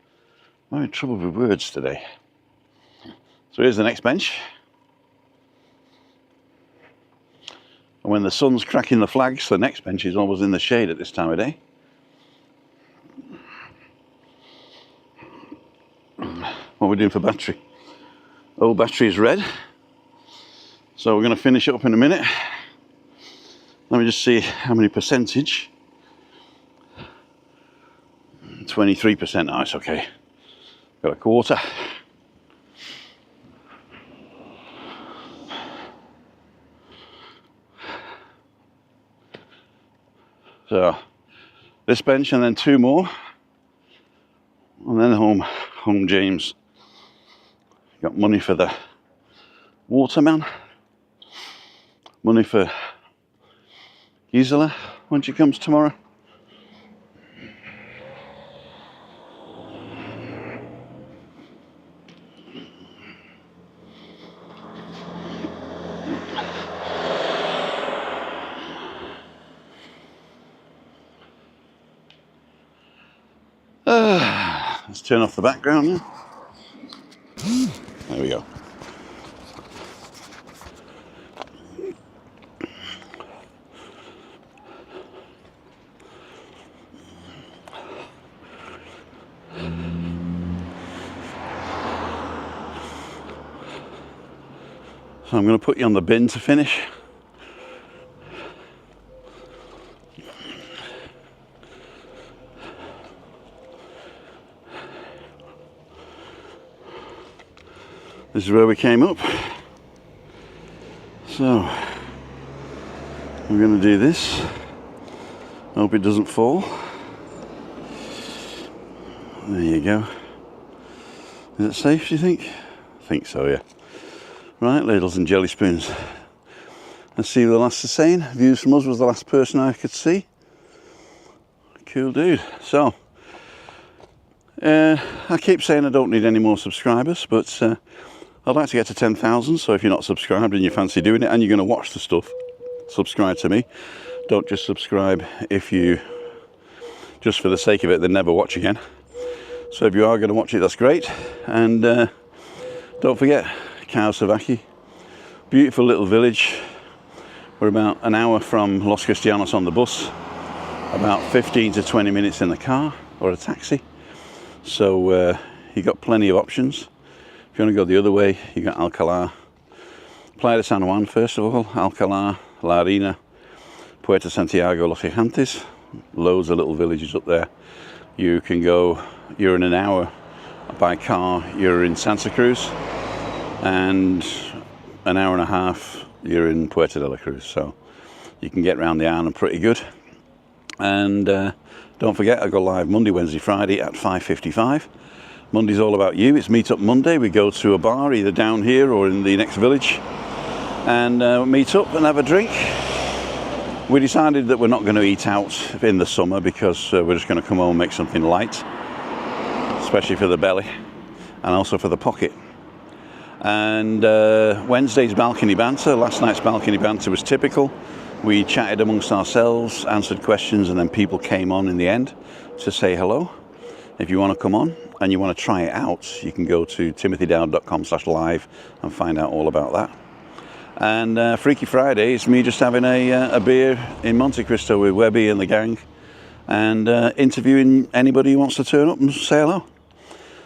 I'm having trouble with words today. So here's the next bench. And when the sun's cracking the flags, the next bench is always in the shade at this time of day. What are we doing for battery? Old battery is red. So we're going to finish up in a minute. Let me just see how many percentage. 23%. Nice, okay. Got a quarter. So this bench and then 2 more. And then home James. Got money for the waterman. Money for Gisela when she comes tomorrow. Let's turn off the background now. There we go. So I'm going to put you on the bin to finish. This is where we came up. So we're going to do this. Hope it doesn't fall. There you go. Is it safe, do you think? I think so, yeah. Right, ladles and jelly spoons. Let's see what the last is saying. Views from us was the last person I could see. Cool dude. So, I keep saying I don't need any more subscribers, but I'd like to get to 10,000. So if you're not subscribed and you fancy doing it and you're going to watch the stuff, subscribe to me. Don't just subscribe if you, just for the sake of it, then never watch again. So if you are going to watch it, that's great. And don't forget, Karasavaki, beautiful little village. We're about an hour from Los Cristianos on the bus, about 15 to 20 minutes in the car or a taxi. So you got plenty of options. If you want to go the other way, you got Alcalá, Playa de San Juan first of all, Alcalá, La Harina, Puerto Santiago, Los Gigantes, loads of little villages up there. You can go, you're in an hour by car, you're in Santa Cruz, and an hour and a half you're in Puerto de la Cruz, so you can get around the island pretty good. And don't forget, I go live Monday, Wednesday, Friday at 5:55. Monday's all about you. It's Meet Up Monday. We go to a bar either down here or in the next village and meet up and have a drink. We decided that we're not going to eat out in the summer because we're just going to come home and make something light, especially for the belly and also for the pocket. And Wednesday's balcony banter. Last night's balcony banter was typical. We chatted amongst ourselves, answered questions, and then people came on in the end to say hello. If you want to come on and you want to try it out, you can go to timothydowd.com/live and find out all about that. And Freaky Friday is me just having a beer in Monte Cristo with Webby and the gang and interviewing anybody who wants to turn up and say hello.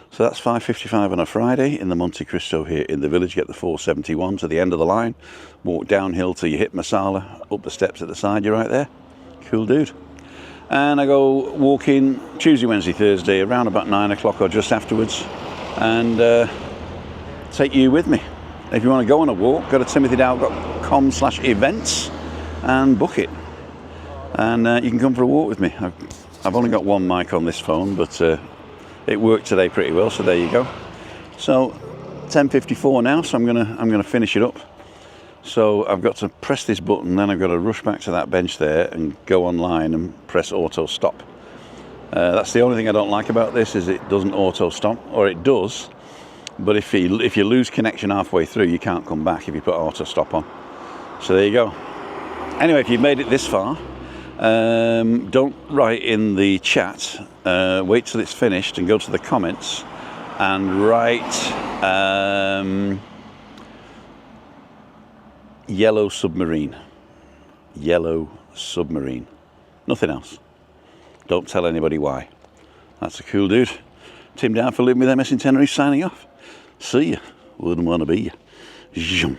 So that's 5:55 on a Friday in the Monte Cristo here in the village. Get the 471 to the end of the line, walk downhill till you hit Masala, up the steps at the side, you're right there. Cool dude. And I go walking Tuesday, Wednesday, Thursday around about 9 o'clock or just afterwards, and take you with me. If you want to go on a walk, go to timothydow.com/events and book it. And you can come for a walk with me. I've only got one mic on this phone, but it worked today pretty well, so there you go. So 10:54 now, so I'm gonna finish it up. So I've got to press this button, then I've got to rush back to that bench there and go online and press auto stop. That's the only thing I don't like about this, is it doesn't auto stop, or it does, but if you lose connection halfway through, you can't come back if you put auto stop on. So there you go. Anyway, if you've made it this far, don't write in the chat, wait till it's finished and go to the comments and write yellow submarine. Yellow submarine. Nothing else. Don't tell anybody why. That's a cool dude. Tim down for Living with MS in Tenerife, signing off. See ya. Wouldn't want to be ya. Zoom.